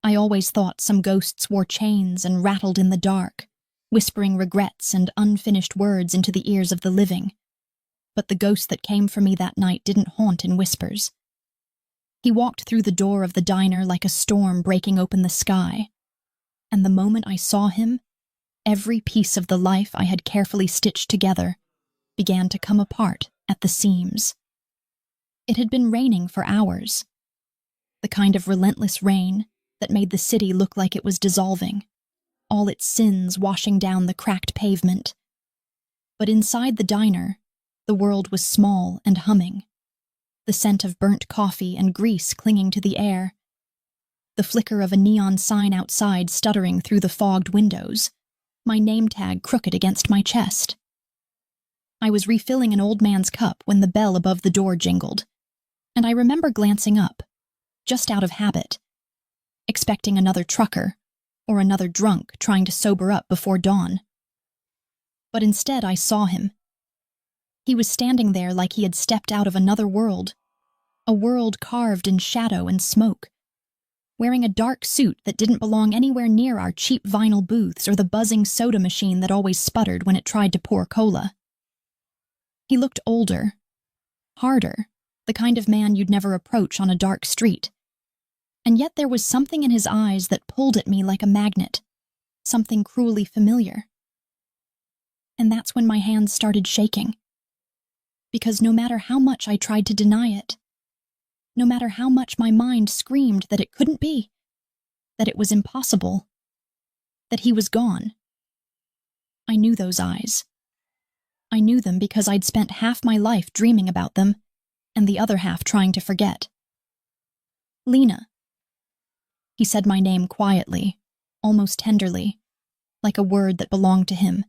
I always thought some ghosts wore chains and rattled in the dark, whispering regrets and unfinished words into the ears of the living. But the ghost that came for me that night didn't haunt in whispers. He walked through the door of the diner like a storm breaking open the sky, and the moment I saw him, every piece of the life I had carefully stitched together began to come apart at the seams. It had been raining for hours, the kind of relentless rain that made the city look like it was dissolving, all its sins washing down the cracked pavement. But inside the diner, the world was small and humming, the scent of burnt coffee and grease clinging to the air, the flicker of a neon sign outside stuttering through the fogged windows, my name tag crooked against my chest. I was refilling an old man's cup when the bell above the door jingled, and I remember glancing up, just out of habit, expecting another trucker or another drunk trying to sober up before dawn. But instead I saw him. He was standing there like he had stepped out of another world, a world carved in shadow and smoke, wearing a dark suit that didn't belong anywhere near our cheap vinyl booths or the buzzing soda machine that always sputtered when it tried to pour cola. He looked older, harder, the kind of man you'd never approach on a dark street. And yet there was something in his eyes that pulled at me like a magnet, something cruelly familiar. And that's when my hands started shaking. Because no matter how much I tried to deny it, no matter how much my mind screamed that it couldn't be, that it was impossible, that he was gone, I knew those eyes. I knew them because I'd spent half my life dreaming about them, and the other half trying to forget. Lena. He said my name quietly, almost tenderly, like a word that belonged to him,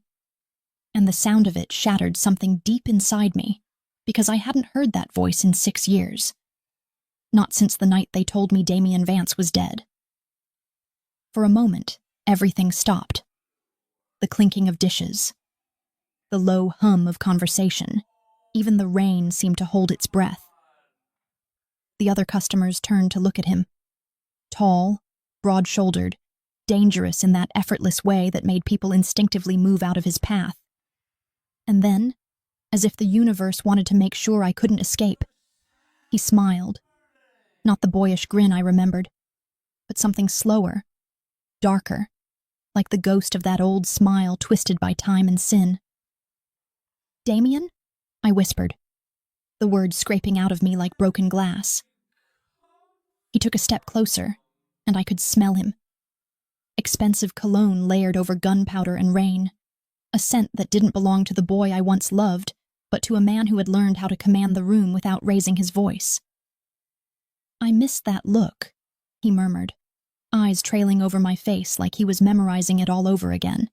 and the sound of it shattered something deep inside me, because I hadn't heard that voice in 6 years. Not since the night they told me Damian Vance was dead. For a moment, everything stopped. The clinking of dishes, the low hum of conversation, even the rain seemed to hold its breath. The other customers turned to look at him. Tall, broad-shouldered, dangerous in that effortless way that made people instinctively move out of his path. And then, as if the universe wanted to make sure I couldn't escape, he smiled. Not the boyish grin I remembered, but something slower, darker, like the ghost of that old smile twisted by time and sin. "Damien?" I whispered, the words scraping out of me like broken glass. He took a step closer, and I could smell him. Expensive cologne layered over gunpowder and rain, a scent that didn't belong to the boy I once loved, but to a man who had learned how to command the room without raising his voice. "I missed that look," he murmured, eyes trailing over my face like he was memorizing it all over again.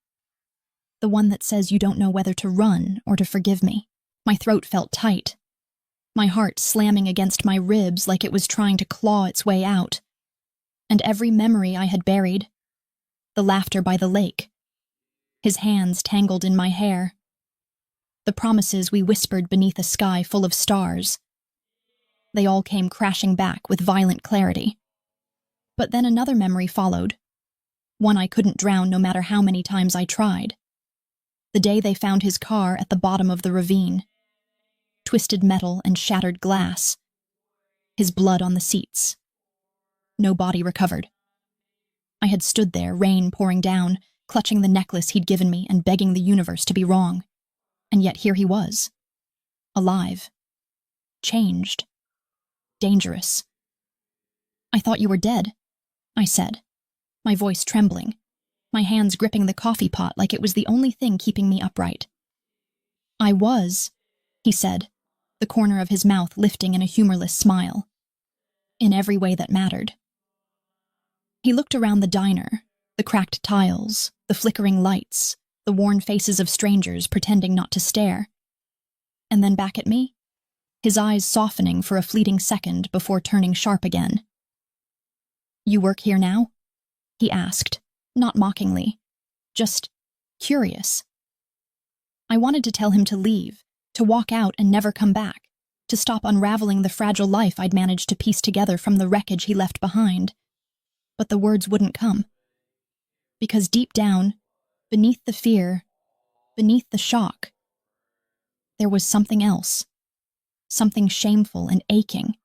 "The one that says you don't know whether to run or to forgive me." My throat felt tight, my heart slamming against my ribs like it was trying to claw its way out. And every memory I had buried, the laughter by the lake, his hands tangled in my hair, the promises we whispered beneath a sky full of stars, they all came crashing back with violent clarity. But then another memory followed, one I couldn't drown no matter how many times I tried. The day they found his car at the bottom of the ravine. Twisted metal and shattered glass. His blood on the seats. No body recovered. I had stood there, rain pouring down, clutching the necklace he'd given me and begging the universe to be wrong. And yet here he was. Alive. Changed. Dangerous. "I thought you were dead," I said, my voice trembling, my hands gripping the coffee pot like it was the only thing keeping me upright. "I was," he said, the corner of his mouth lifting in a humorless smile. "In every way that mattered." He looked around the diner, the cracked tiles, the flickering lights, the worn faces of strangers pretending not to stare. And then back at me, his eyes softening for a fleeting second before turning sharp again. "You work here now?" he asked, not mockingly, just curious. I wanted to tell him to leave, to walk out and never come back, to stop unraveling the fragile life I'd managed to piece together from the wreckage he left behind. but the words wouldn't come. Because deep down, beneath the fear, beneath the shock, there was something else, something shameful and aching.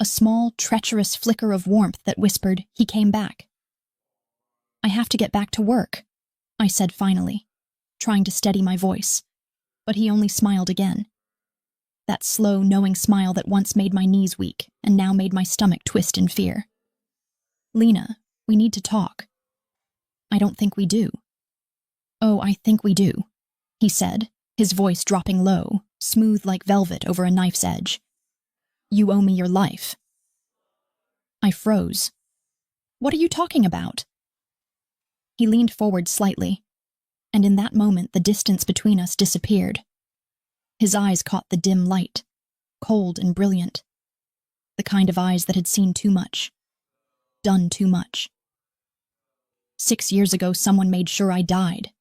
A small, treacherous flicker of warmth that whispered, he came back. I have to get back to work, I said finally, trying to steady my voice, but he only smiled again. That slow, knowing smile that once made my knees weak and now made my stomach twist in fear. Lena, we need to talk. I don't think we do. Oh, I think we do, he said, his voice dropping low, smooth like velvet over a knife's edge. You owe me your life. I froze. What are you talking about? He leaned forward slightly, and in that moment the distance between us disappeared. His eyes caught the dim light, cold and brilliant, the kind of eyes that had seen too much, done too much. 6 years ago someone made sure I died,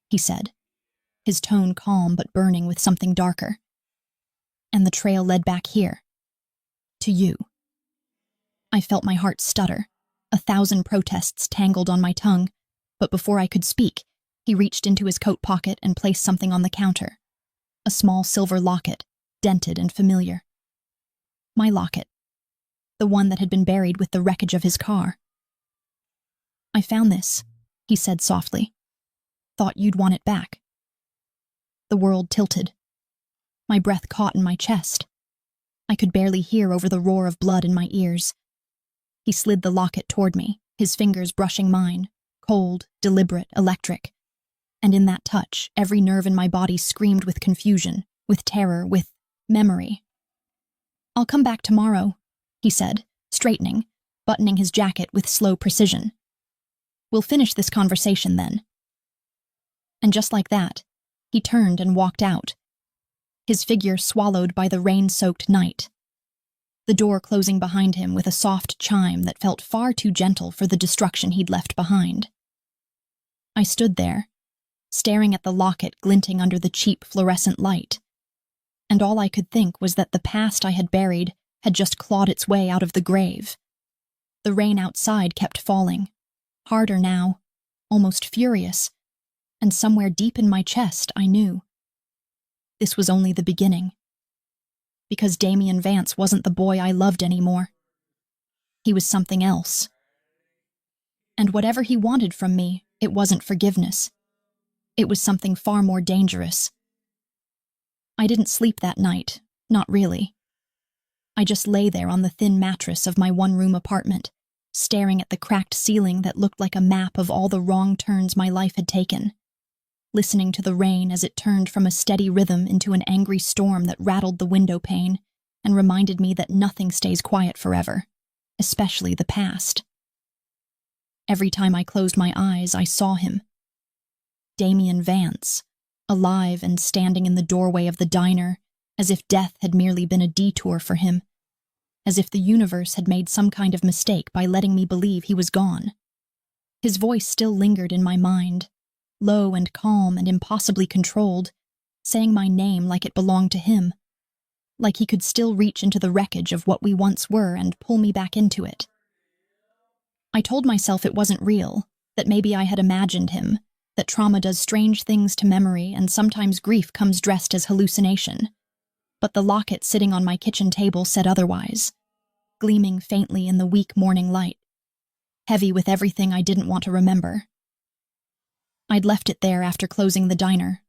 he said, his tone calm but burning with something darker. And the trail led back here. To you. I felt my heart stutter, 1,000 protests tangled on my tongue, but before I could speak, he reached into his coat pocket and placed something on the counter. A small silver locket, dented and familiar. My locket. The one that had been buried with the wreckage of his car. I found this, he said softly. Thought you'd want it back. The world tilted. My breath caught in my chest. I could barely hear over the roar of blood in my ears. He slid the locket toward me, his fingers brushing mine, cold, deliberate, electric. And in that touch, every nerve in my body screamed with confusion, with terror, with memory. I'll come back tomorrow, he said, straightening, buttoning his jacket with slow precision. We'll finish this conversation then. And just like that, he turned and walked out, his figure swallowed by the rain-soaked night, the door closing behind him with a soft chime that felt far too gentle for the destruction he'd left behind. I stood there, staring at the locket glinting under the cheap fluorescent light, and all I could think was that the past I had buried had just clawed its way out of the grave. The rain outside kept falling, harder now, almost furious, and somewhere deep in my chest I knew. This was only the beginning. Because Damian Vance wasn't the boy I loved anymore. He was something else. And whatever he wanted from me, it wasn't forgiveness. It was something far more dangerous. I didn't sleep that night, not really. I just lay there on the thin mattress of my one-room apartment, staring at the cracked ceiling that looked like a map of all the wrong turns my life had taken, listening to the rain as it turned from a steady rhythm into an angry storm that rattled the window pane and reminded me that nothing stays quiet forever, especially the past. Every time I closed my eyes, I saw him. Damian Vance, alive and standing in the doorway of the diner, as if death had merely been a detour for him, as if the universe had made some kind of mistake by letting me believe he was gone. His voice still lingered in my mind, low and calm and impossibly controlled, saying my name like it belonged to him, like he could still reach into the wreckage of what we once were and pull me back into it. I told myself it wasn't real, that maybe I had imagined him, that trauma does strange things to memory and sometimes grief comes dressed as hallucination. But the locket sitting on my kitchen table said otherwise, gleaming faintly in the weak morning light, heavy with everything I didn't want to remember. I'd left it there after closing the diner,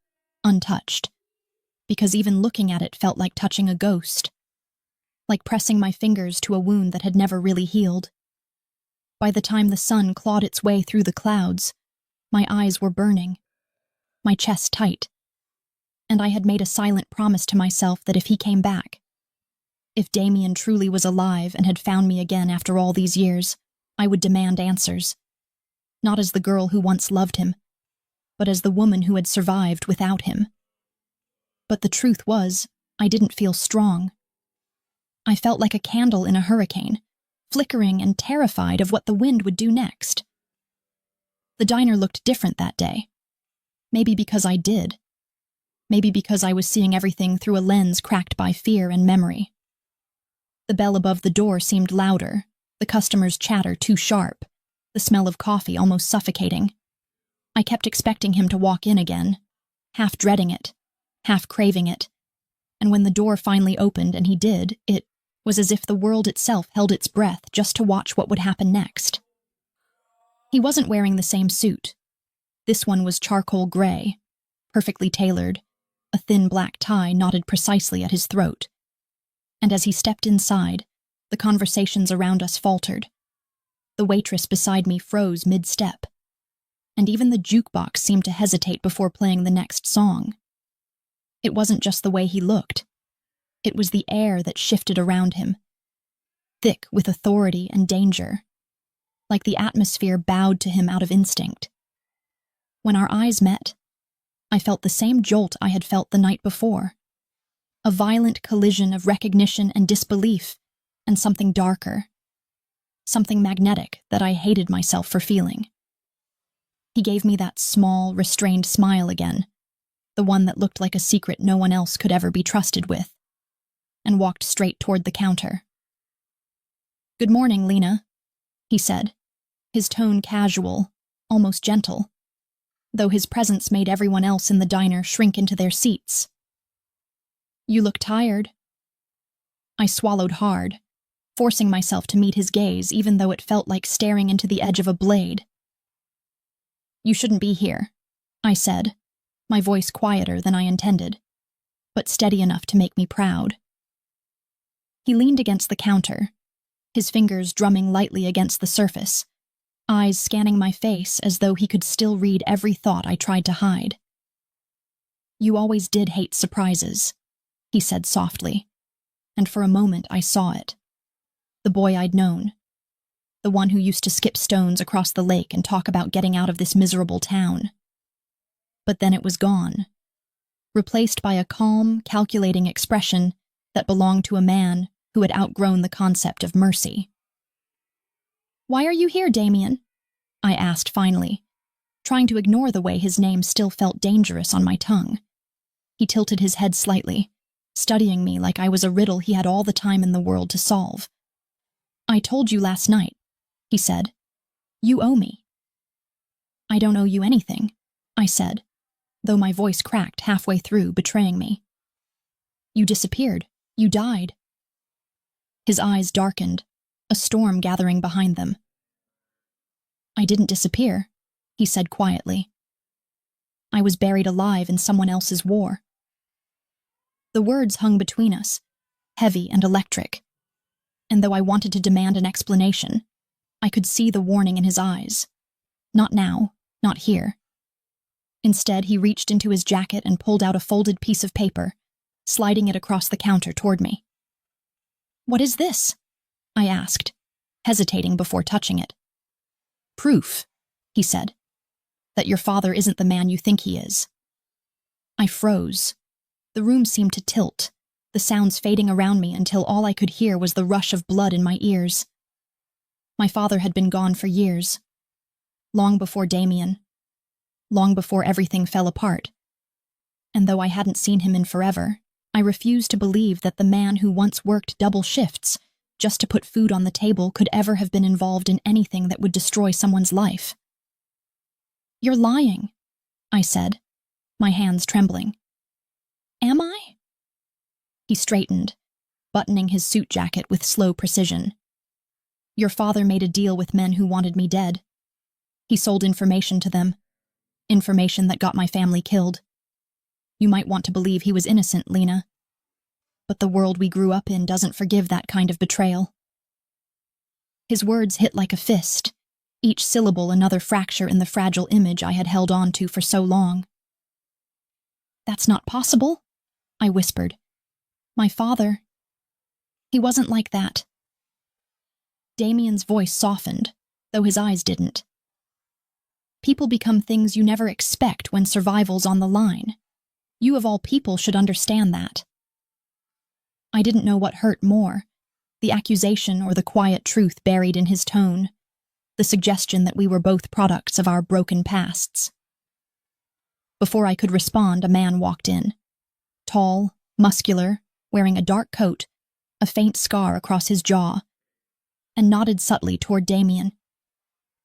untouched, because even looking at it felt like touching a ghost, like pressing my fingers to a wound that had never really healed. By the time the sun clawed its way through the clouds, my eyes were burning, my chest tight, and I had made a silent promise to myself that if he came back, if Damian truly was alive and had found me again after all these years, I would demand answers. Not as the girl who once loved him, but as the woman who had survived without him. But the truth was, I didn't feel strong. I felt like a candle in a hurricane, flickering and terrified of what the wind would do next. The diner looked different that day. Maybe because I did. Maybe because I was seeing everything through a lens cracked by fear and memory. The bell above the door seemed louder, the customers' chatter too sharp, the smell of coffee almost suffocating. I kept expecting him to walk in again, half dreading it, half craving it, and when the door finally opened and he did, it was as if the world itself held its breath just to watch what would happen next. He wasn't wearing the same suit. This one was charcoal gray, perfectly tailored, a thin black tie knotted precisely at his throat. And as he stepped inside, the conversations around us faltered. The waitress beside me froze mid-step, and even the jukebox seemed to hesitate before playing the next song. It wasn't just the way he looked. It was the air that shifted around him, thick with authority and danger, like the atmosphere bowed to him out of instinct. When our eyes met, I felt the same jolt I had felt the night before, a violent collision of recognition and disbelief, and something darker, something magnetic that I hated myself for feeling. He gave me that small, restrained smile again, the one that looked like a secret no one else could ever be trusted with, and walked straight toward the counter. "Good morning, Lena," he said, his tone casual, almost gentle, though his presence made everyone else in the diner shrink into their seats. "You look tired." I swallowed hard, forcing myself to meet his gaze even though it felt like staring into the edge of a blade. "You shouldn't be here," I said, my voice quieter than I intended, but steady enough to make me proud. He leaned against the counter, his fingers drumming lightly against the surface, eyes scanning my face as though he could still read every thought I tried to hide. "You always did hate surprises," he said softly, and for a moment I saw it. The boy I'd known, the one who used to skip stones across the lake and talk about getting out of this miserable town. But then it was gone, replaced by a calm, calculating expression that belonged to a man who had outgrown the concept of mercy. "Why are you here, Damien?" I asked finally, trying to ignore the way his name still felt dangerous on my tongue. He tilted his head slightly, studying me like I was a riddle he had all the time in the world to solve. "I told you last night," he said. "You owe me." "I don't owe you anything," I said, though my voice cracked halfway through, betraying me. "You disappeared. You died." His eyes darkened, a storm gathering behind them. "I didn't disappear," he said quietly. "I was buried alive in someone else's war." The words hung between us, heavy and electric, and though I wanted to demand an explanation, I could see the warning in his eyes. Not now, not here. Instead, he reached into his jacket and pulled out a folded piece of paper, sliding it across the counter toward me. "What is this?" I asked, hesitating before touching it. "Proof," he said, "that your father isn't the man you think he is." I froze. The room seemed to tilt, the sounds fading around me until all I could hear was the rush of blood in my ears. My father had been gone for years, long before Damien, long before everything fell apart. And though I hadn't seen him in forever, I refused to believe that the man who once worked double shifts just to put food on the table could ever have been involved in anything that would destroy someone's life. "You're lying," I said, my hands trembling. "Am I?" He straightened, buttoning his suit jacket with slow precision. "Your father made a deal with men who wanted me dead. He sold information to them, information that got my family killed. You might want to believe he was innocent, Lena. But the world we grew up in doesn't forgive that kind of betrayal." His words hit like a fist, each syllable another fracture in the fragile image I had held on to for so long. "That's not possible," I whispered. "My father, he wasn't like that." Damien's voice softened, though his eyes didn't. "People become things you never expect when survival's on the line. You of all people should understand that." I didn't know what hurt more, the accusation or the quiet truth buried in his tone, the suggestion that we were both products of our broken pasts. Before I could respond, a man walked in. Tall, muscular, wearing a dark coat, a faint scar across his jaw. and nodded subtly toward Damien.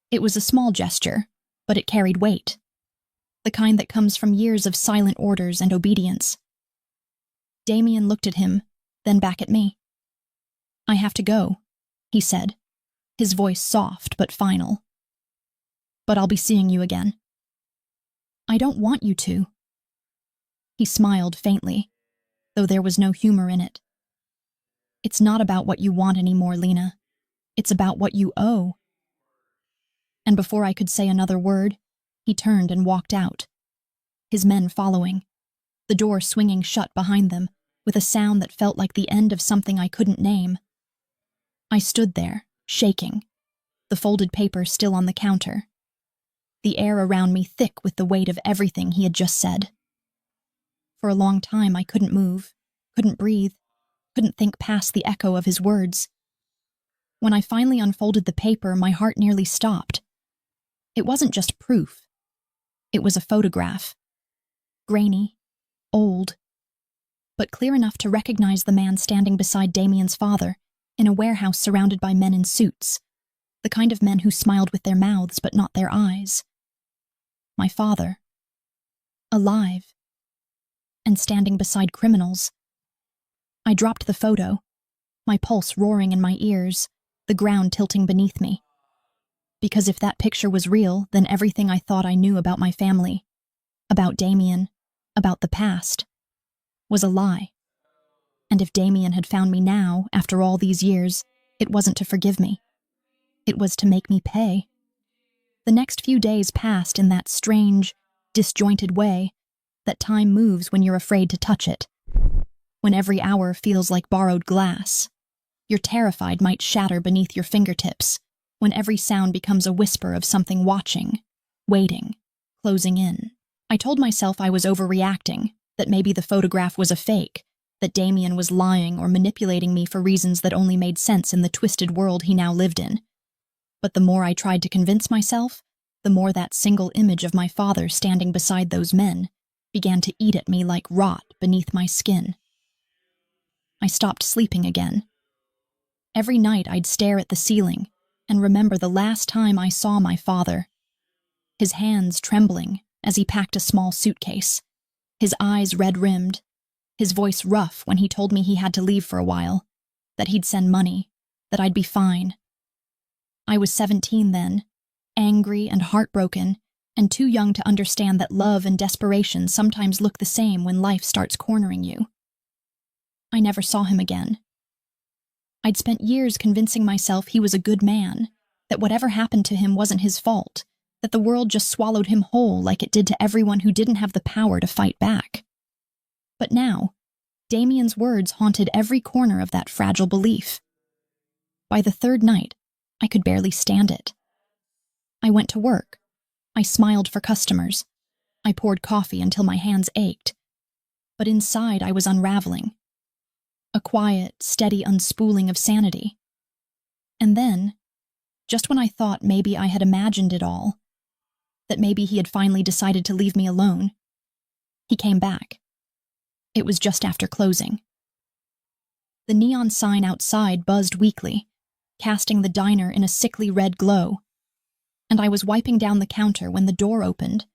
It was a small gesture, but it carried weight, the kind that comes from years of silent orders and obedience. Damien looked at him, then back at me. "I have to go," he said, his voice soft but final. "But I'll be seeing you again." "I don't want you to." He smiled faintly, though there was no humor in it. "It's not about what you want anymore, Lena. It's about what you owe." And before I could say another word, he turned and walked out, his men following, the door swinging shut behind them with a sound that felt like the end of something I couldn't name. I stood there, shaking, the folded paper still on the counter, the air around me thick with the weight of everything he had just said. For a long time I couldn't move, couldn't breathe, couldn't think past the echo of his words. When I finally unfolded the paper, my heart nearly stopped. It wasn't just proof. It was a photograph. Grainy, old, but clear enough to recognize the man standing beside Damien's father in a warehouse surrounded by men in suits, the kind of men who smiled with their mouths but not their eyes. My father. Alive. And standing beside criminals. I dropped the photo, my pulse roaring in my ears, the ground tilting beneath me. Because if that picture was real, then everything I thought I knew about my family, about Damien, about the past, was a lie. And if Damien had found me now, after all these years, it wasn't to forgive me. It was to make me pay. The next few days passed in that strange, disjointed way that time moves when you're afraid to touch it. When every hour feels like borrowed glass. You're terrified might shatter beneath your fingertips. When every sound becomes a whisper of something watching, waiting, closing in. I told myself I was overreacting, that maybe the photograph was a fake, that Damien was lying or manipulating me for reasons that only made sense in the twisted world he now lived in. But the more I tried to convince myself, the more that single image of my father standing beside those men began to eat at me like rot beneath my skin. I stopped sleeping again. Every night I'd stare at the ceiling and remember the last time I saw my father. His hands trembling as he packed a small suitcase, his eyes red-rimmed, his voice rough when he told me he had to leave for a while, that he'd send money, that I'd be fine. I was 17 then, angry and heartbroken, and too young to understand that love and desperation sometimes look the same when life starts cornering you. I never saw him again. I'd spent years convincing myself he was a good man, that whatever happened to him wasn't his fault, that the world just swallowed him whole like it did to everyone who didn't have the power to fight back. But now, Damien's words haunted every corner of that fragile belief. By the third night, I could barely stand it. I went to work. I smiled for customers. I poured coffee until my hands ached. But inside I was unraveling. A quiet, steady unspooling of sanity. And then, just when I thought maybe I had imagined it all, that maybe he had finally decided to leave me alone, he came back. It was just after closing. The neon sign outside buzzed weakly, casting the diner in a sickly red glow, and I was wiping down the counter when the door opened,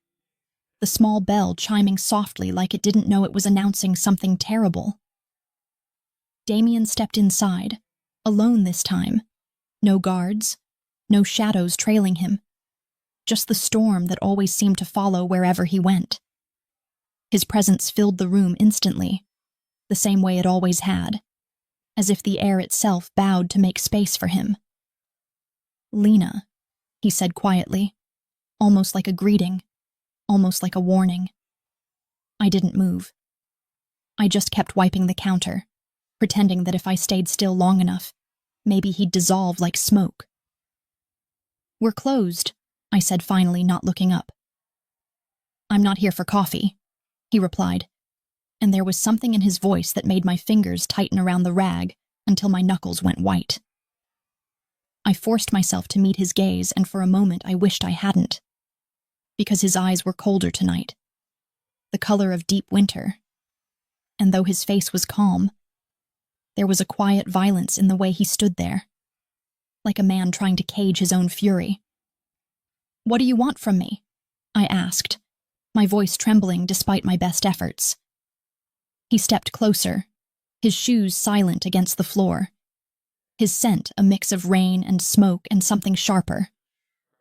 the small bell chiming softly like it didn't know it was announcing something terrible. Damien stepped inside, alone this time. No guards, no shadows trailing him. Just the storm that always seemed to follow wherever he went. His presence filled the room instantly, the same way it always had, as if the air itself bowed to make space for him. "Lena," he said quietly, almost like a greeting, almost like a warning. I didn't move. I just kept wiping the counter, pretending that if I stayed still long enough, maybe he'd dissolve like smoke. "We're closed," I said finally, not looking up. "I'm not here for coffee," he replied, and there was something in his voice that made my fingers tighten around the rag until my knuckles went white. I forced myself to meet his gaze, and for a moment I wished I hadn't, because his eyes were colder tonight, the color of deep winter, and though his face was calm, there was a quiet violence in the way he stood there, like a man trying to cage his own fury. "What do you want from me?" I asked, my voice trembling despite my best efforts. He stepped closer, his shoes silent against the floor, his scent a mix of rain and smoke and something sharper.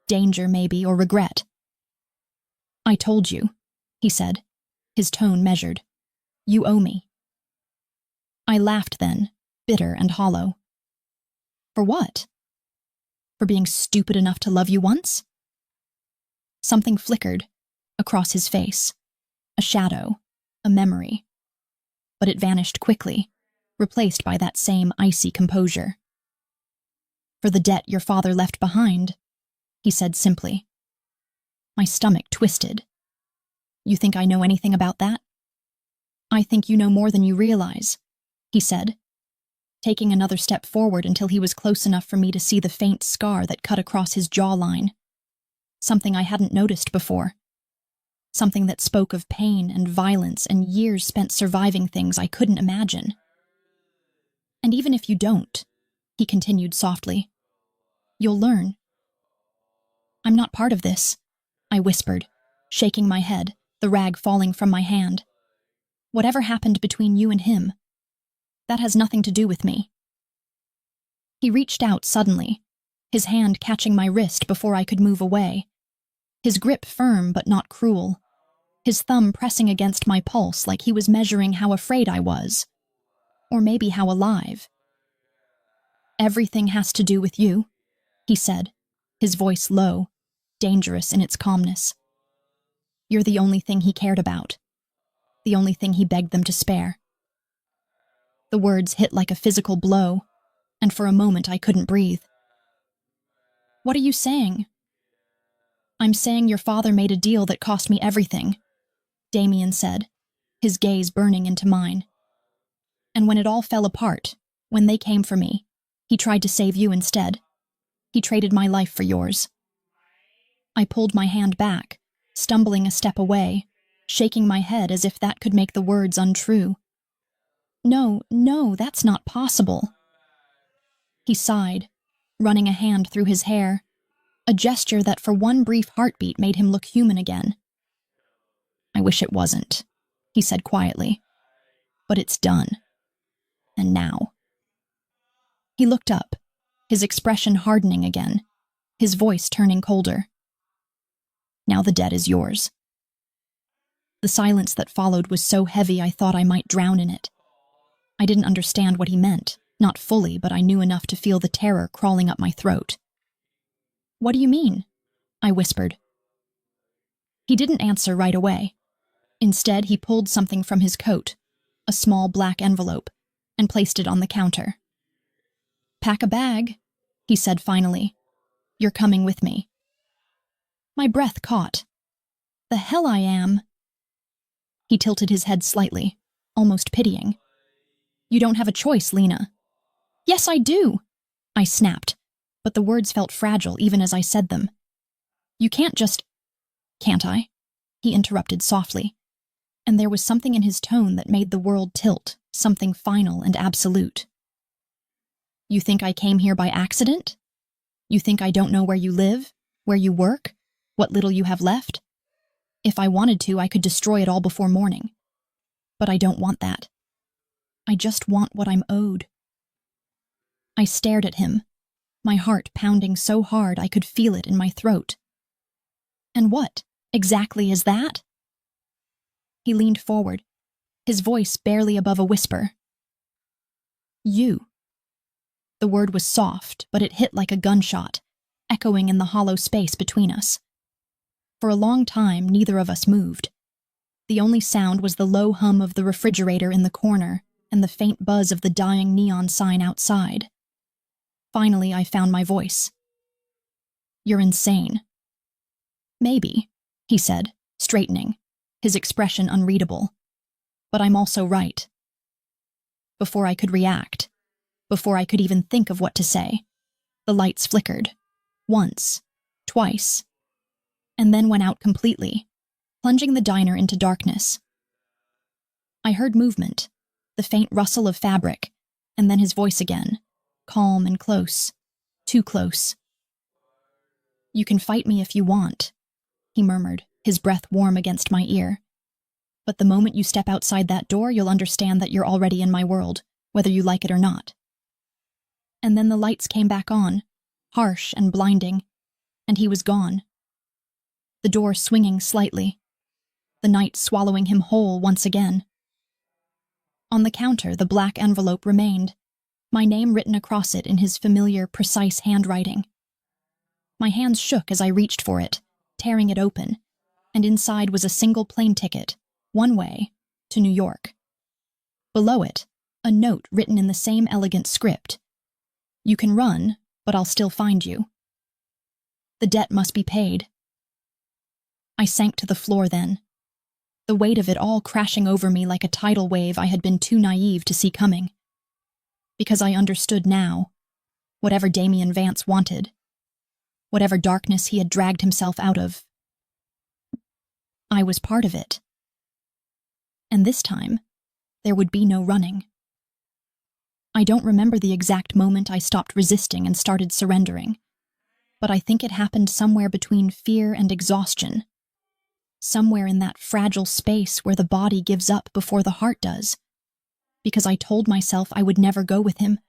Danger, maybe, or regret. "I told you," he said, his tone measured. "You owe me." I laughed then, bitter and hollow. "For what? For being stupid enough to love you once?" Something flickered across his face, a shadow, a memory. But it vanished quickly, replaced by that same icy composure. "For the debt your father left behind," he said simply. My stomach twisted. "You think I know anything about that?" "I think you know more than you realize," he said, taking another step forward until he was close enough for me to see the faint scar that cut across his jawline. Something I hadn't noticed before. Something that spoke of pain and violence and years spent surviving things I couldn't imagine. "And even if you don't," he continued softly, "you'll learn." "I'm not part of this," I whispered, shaking my head, the rag falling from my hand. "Whatever happened between you and him, that has nothing to do with me." He reached out suddenly, his hand catching my wrist before I could move away, his grip firm but not cruel, his thumb pressing against my pulse like he was measuring how afraid I was, or maybe how alive. "Everything has to do with you," he said, his voice low, dangerous in its calmness. "You're the only thing he cared about, the only thing he begged them to spare." The words hit like a physical blow, and for a moment I couldn't breathe. "What are you saying?" "I'm saying your father made a deal that cost me everything," Damien said, his gaze burning into mine. "And when it all fell apart, when they came for me, he tried to save you instead. He traded my life for yours." I pulled my hand back, stumbling a step away, shaking my head as if that could make the words untrue. "No, no, that's not possible." He sighed, running a hand through his hair, a gesture that for one brief heartbeat made him look human again. "I wish it wasn't," he said quietly. "But it's done. And now." He looked up, his expression hardening again, his voice turning colder. "Now the debt is yours." The silence that followed was so heavy I thought I might drown in it. I didn't understand what he meant, not fully, but I knew enough to feel the terror crawling up my throat. "What do you mean?" I whispered. He didn't answer right away. Instead, he pulled something from his coat, a small black envelope, and placed it on the counter. "Pack a bag," he said finally. "You're coming with me." My breath caught. "The hell I am." He tilted his head slightly, almost pitying. "You don't have a choice, Lena." "Yes, I do," I snapped, but the words felt fragile even as I said them. "You can't just—" "Can't I?" he interrupted softly, and there was something in his tone that made the world tilt, something final and absolute. "You think I came here by accident? You think I don't know where you live, where you work, what little you have left? If I wanted to, I could destroy it all before morning. But I don't want that. I just want what I'm owed." I stared at him, my heart pounding so hard I could feel it in my throat. "And what exactly is that?" He leaned forward, his voice barely above a whisper. "You." The word was soft, but it hit like a gunshot, echoing in the hollow space between us. For a long time, neither of us moved. The only sound was the low hum of the refrigerator in the corner and the faint buzz of the dying neon sign outside. Finally, I found my voice. "You're insane." "Maybe," he said, straightening, his expression unreadable. "But I'm also right." Before I could react, before I could even think of what to say, the lights flickered. Once, twice, and then went out completely, plunging the diner into darkness. I heard movement, the faint rustle of fabric, and then his voice again, calm and close. Too close. You can fight me if you want, he murmured, his breath warm against my ear. But the moment you step outside that door, you'll understand that you're already in my world, whether you like it or not. And then the lights came back on, harsh and blinding, and he was gone. The door swinging slightly, the night swallowing him whole once again. On the counter, the black envelope remained, my name written across it in his familiar, precise handwriting. My hands shook as I reached for it, tearing it open, and inside was a single plane ticket, one way, to New York. Below it, a note written in the same elegant script. You can run, but I'll still find you. The debt must be paid. I sank to the floor then, the weight of it all crashing over me like a tidal wave I had been too naive to see coming. Because I understood now, whatever Damian Vance wanted, whatever darkness he had dragged himself out of, I was part of it. And this time, there would be no running. I don't remember the exact moment I stopped resisting and started surrendering, but I think it happened somewhere between fear and exhaustion, somewhere in that fragile space where the body gives up before the heart does, because I told myself I would never go with him,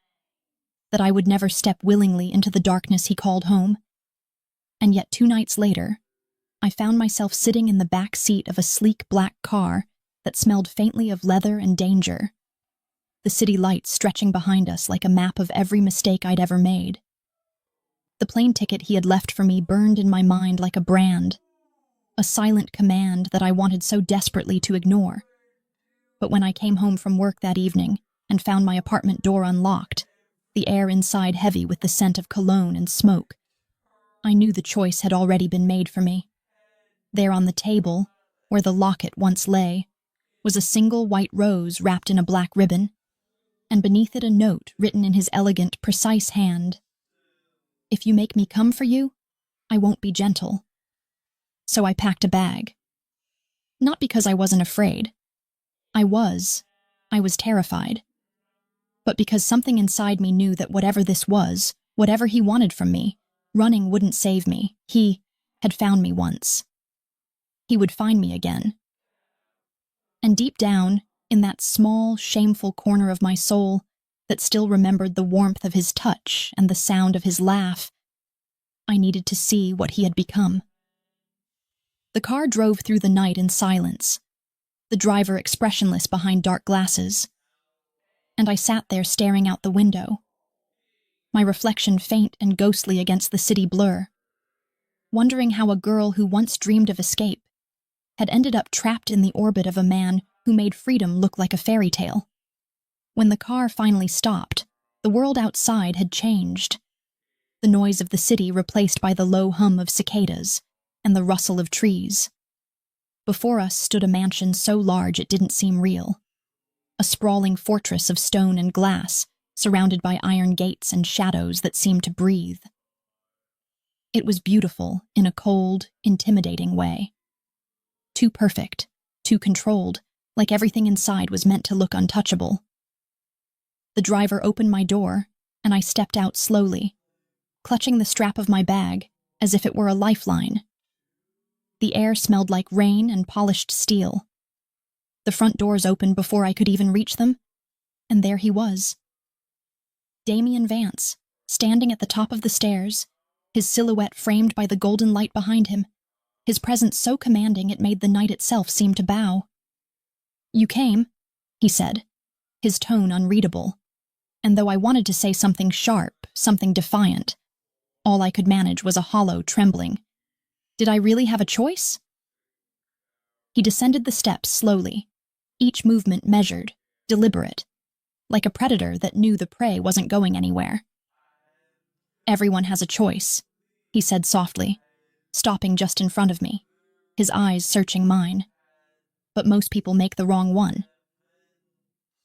that I would never step willingly into the darkness he called home. And yet 2 nights later, I found myself sitting in the back seat of a sleek black car that smelled faintly of leather and danger, the city lights stretching behind us like a map of every mistake I'd ever made. The plane ticket he had left for me burned in my mind like a brand, a silent command that I wanted so desperately to ignore. But when I came home from work that evening and found my apartment door unlocked, the air inside heavy with the scent of cologne and smoke, I knew the choice had already been made for me. There on the table, where the locket once lay, was a single white rose wrapped in a black ribbon, and beneath it a note written in his elegant, precise hand. If you make me come for you, I won't be gentle. So I packed a bag. Not because I wasn't afraid. I was terrified. But because something inside me knew that whatever this was, whatever he wanted from me, running wouldn't save me. He had found me once. He would find me again. And deep down, in that small, shameful corner of my soul that still remembered the warmth of his touch and the sound of his laugh, I needed to see what he had become. The car drove through the night in silence, the driver expressionless behind dark glasses, and I sat there staring out the window, my reflection faint and ghostly against the city blur, wondering how a girl who once dreamed of escape had ended up trapped in the orbit of a man who made freedom look like a fairy tale. When the car finally stopped, the world outside had changed. The noise of the city replaced by the low hum of cicadas and the rustle of trees. Before us stood a mansion so large it didn't seem real. A sprawling fortress of stone and glass, surrounded by iron gates and shadows that seemed to breathe. It was beautiful in a cold, intimidating way. Too perfect, too controlled, like everything inside was meant to look untouchable. The driver opened my door, and I stepped out slowly, clutching the strap of my bag as if it were a lifeline. The air smelled like rain and polished steel. The front doors opened before I could even reach them, and there he was. Damian Vance, standing at the top of the stairs, his silhouette framed by the golden light behind him, his presence so commanding it made the night itself seem to bow. "You came," he said, his tone unreadable, and though I wanted to say something sharp, something defiant, all I could manage was a hollow trembling. Did I really have a choice? He descended the steps slowly, each movement measured, deliberate, like a predator that knew the prey wasn't going anywhere. "Everyone has a choice," he said softly, stopping just in front of me, his eyes searching mine. "But most people make the wrong one."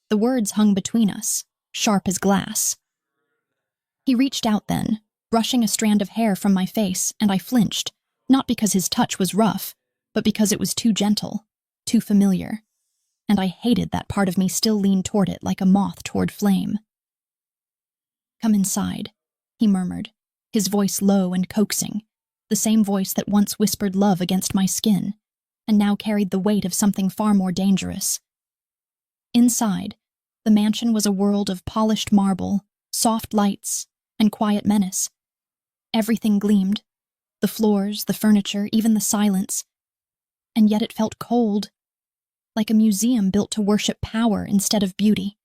The words hung between us, sharp as glass. He reached out then, brushing a strand of hair from my face, and I flinched, not because his touch was rough, but because it was too gentle, too familiar, and I hated that part of me still leaned toward it like a moth toward flame. "Come inside," he murmured, his voice low and coaxing, the same voice that once whispered love against my skin, and now carried the weight of something far more dangerous. Inside, the mansion was a world of polished marble, soft lights, and quiet menace. Everything gleamed, the floors, the furniture, even the silence, and yet it felt cold, like a museum built to worship power instead of beauty.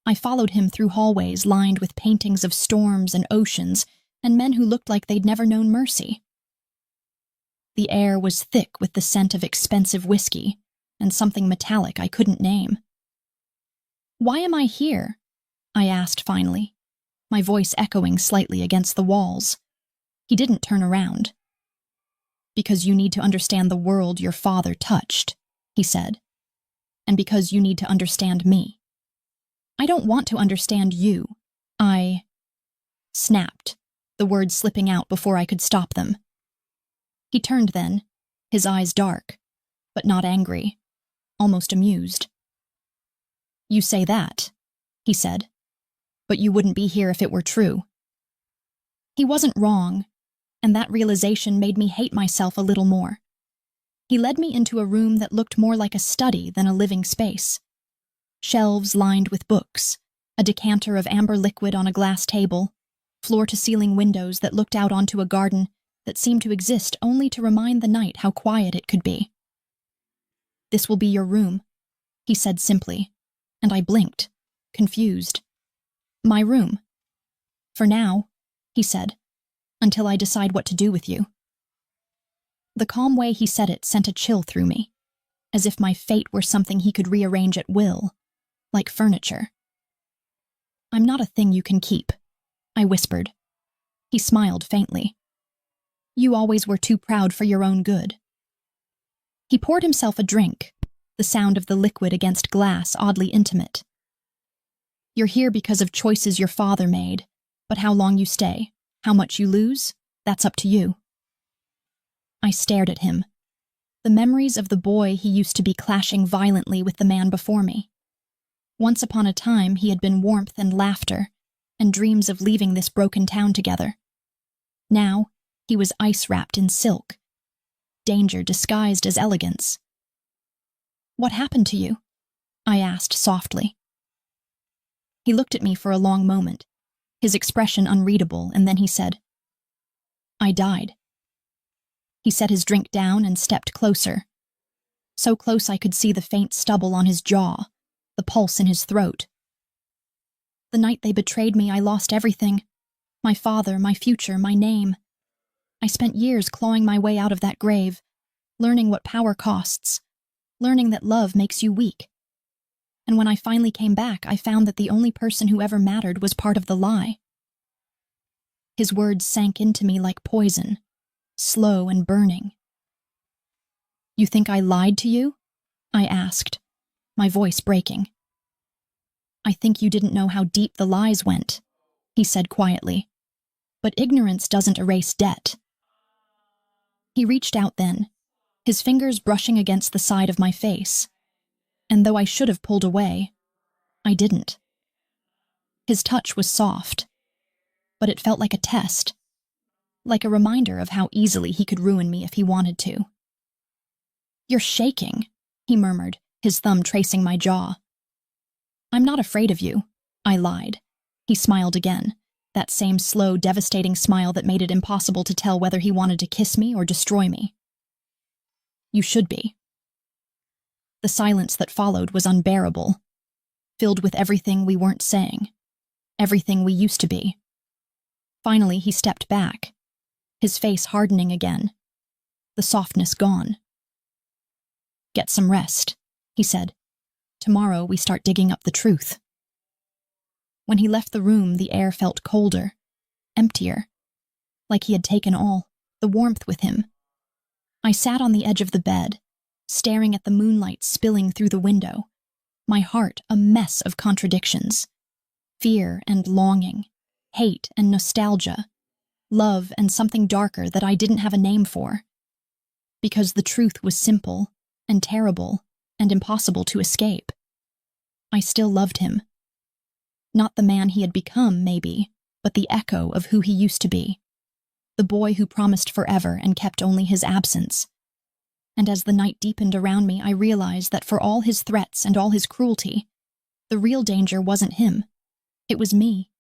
I followed him through hallways lined with paintings of storms and oceans and men who looked like they'd never known mercy. The air was thick with the scent of expensive whiskey and something metallic I couldn't name. "Why am I here?" I asked finally, my voice echoing slightly against the walls. He didn't turn around. "Because you need to understand the world your father touched," he said, "and because you need to understand me." "I don't want to understand you. I snapped, the words slipping out before I could stop them. He turned then, his eyes dark, but not angry, almost amused. "You say that," he said, "but you wouldn't be here if it were true." He wasn't wrong, and that realization made me hate myself a little more. He led me into a room that looked more like a study than a living space. Shelves lined with books, a decanter of amber liquid on a glass table, floor-to-ceiling windows that looked out onto a garden that seemed to exist only to remind the night how quiet it could be. "This will be your room," he said simply, and I blinked, confused. "My room." "For now," he said, "until I decide what to do with you." The calm way he said it sent a chill through me, as if my fate were something he could rearrange at will, like furniture. "I'm not a thing you can keep," I whispered. He smiled faintly. "You always were too proud for your own good." He poured himself a drink, the sound of the liquid against glass oddly intimate. "You're here because of choices your father made, but how long you stay, how much you lose, that's up to you." I stared at him. The memories of the boy he used to be clashing violently with the man before me. Once upon a time he had been warmth and laughter, and dreams of leaving this broken town together. Now, he was ice-wrapped in silk, danger disguised as elegance. "What happened to you?" I asked softly. He looked at me for a long moment, his expression unreadable, and then he said, "I died." He set his drink down and stepped closer. So close I could see the faint stubble on his jaw, the pulse in his throat. "The night they betrayed me, I lost everything. My father, my future, my name. I spent years clawing my way out of that grave, learning what power costs, learning that love makes you weak. And when I finally came back, I found that the only person who ever mattered was part of the lie." His words sank into me like poison, slow and burning. "You think I lied to you?" I asked, my voice breaking. "I think you didn't know how deep the lies went," he said quietly. "But ignorance doesn't erase debt." He reached out then, his fingers brushing against the side of my face, and though I should have pulled away, I didn't. His touch was soft, but it felt like a test, like a reminder of how easily he could ruin me if he wanted to. "You're shaking," he murmured, his thumb tracing my jaw. "I'm not afraid of you," I lied. He smiled again, that same slow, devastating smile that made it impossible to tell whether he wanted to kiss me or destroy me. "You should be." The silence that followed was unbearable, filled with everything we weren't saying, everything we used to be. Finally, he stepped back, his face hardening again, the softness gone. "Get some rest," he said. "Tomorrow we start digging up the truth." When he left the room, the air felt colder, emptier, like he had taken all the warmth with him. I sat on the edge of the bed, staring at the moonlight spilling through the window, my heart a mess of contradictions. Fear and longing, hate and nostalgia, love and something darker that I didn't have a name for. Because the truth was simple and terrible and impossible to escape. I still loved him. Not the man he had become, maybe, but the echo of who he used to be. the boy who promised forever and kept only his absence. And as the night deepened around me, I realized that for all his threats and all his cruelty, the real danger wasn't him. It was me,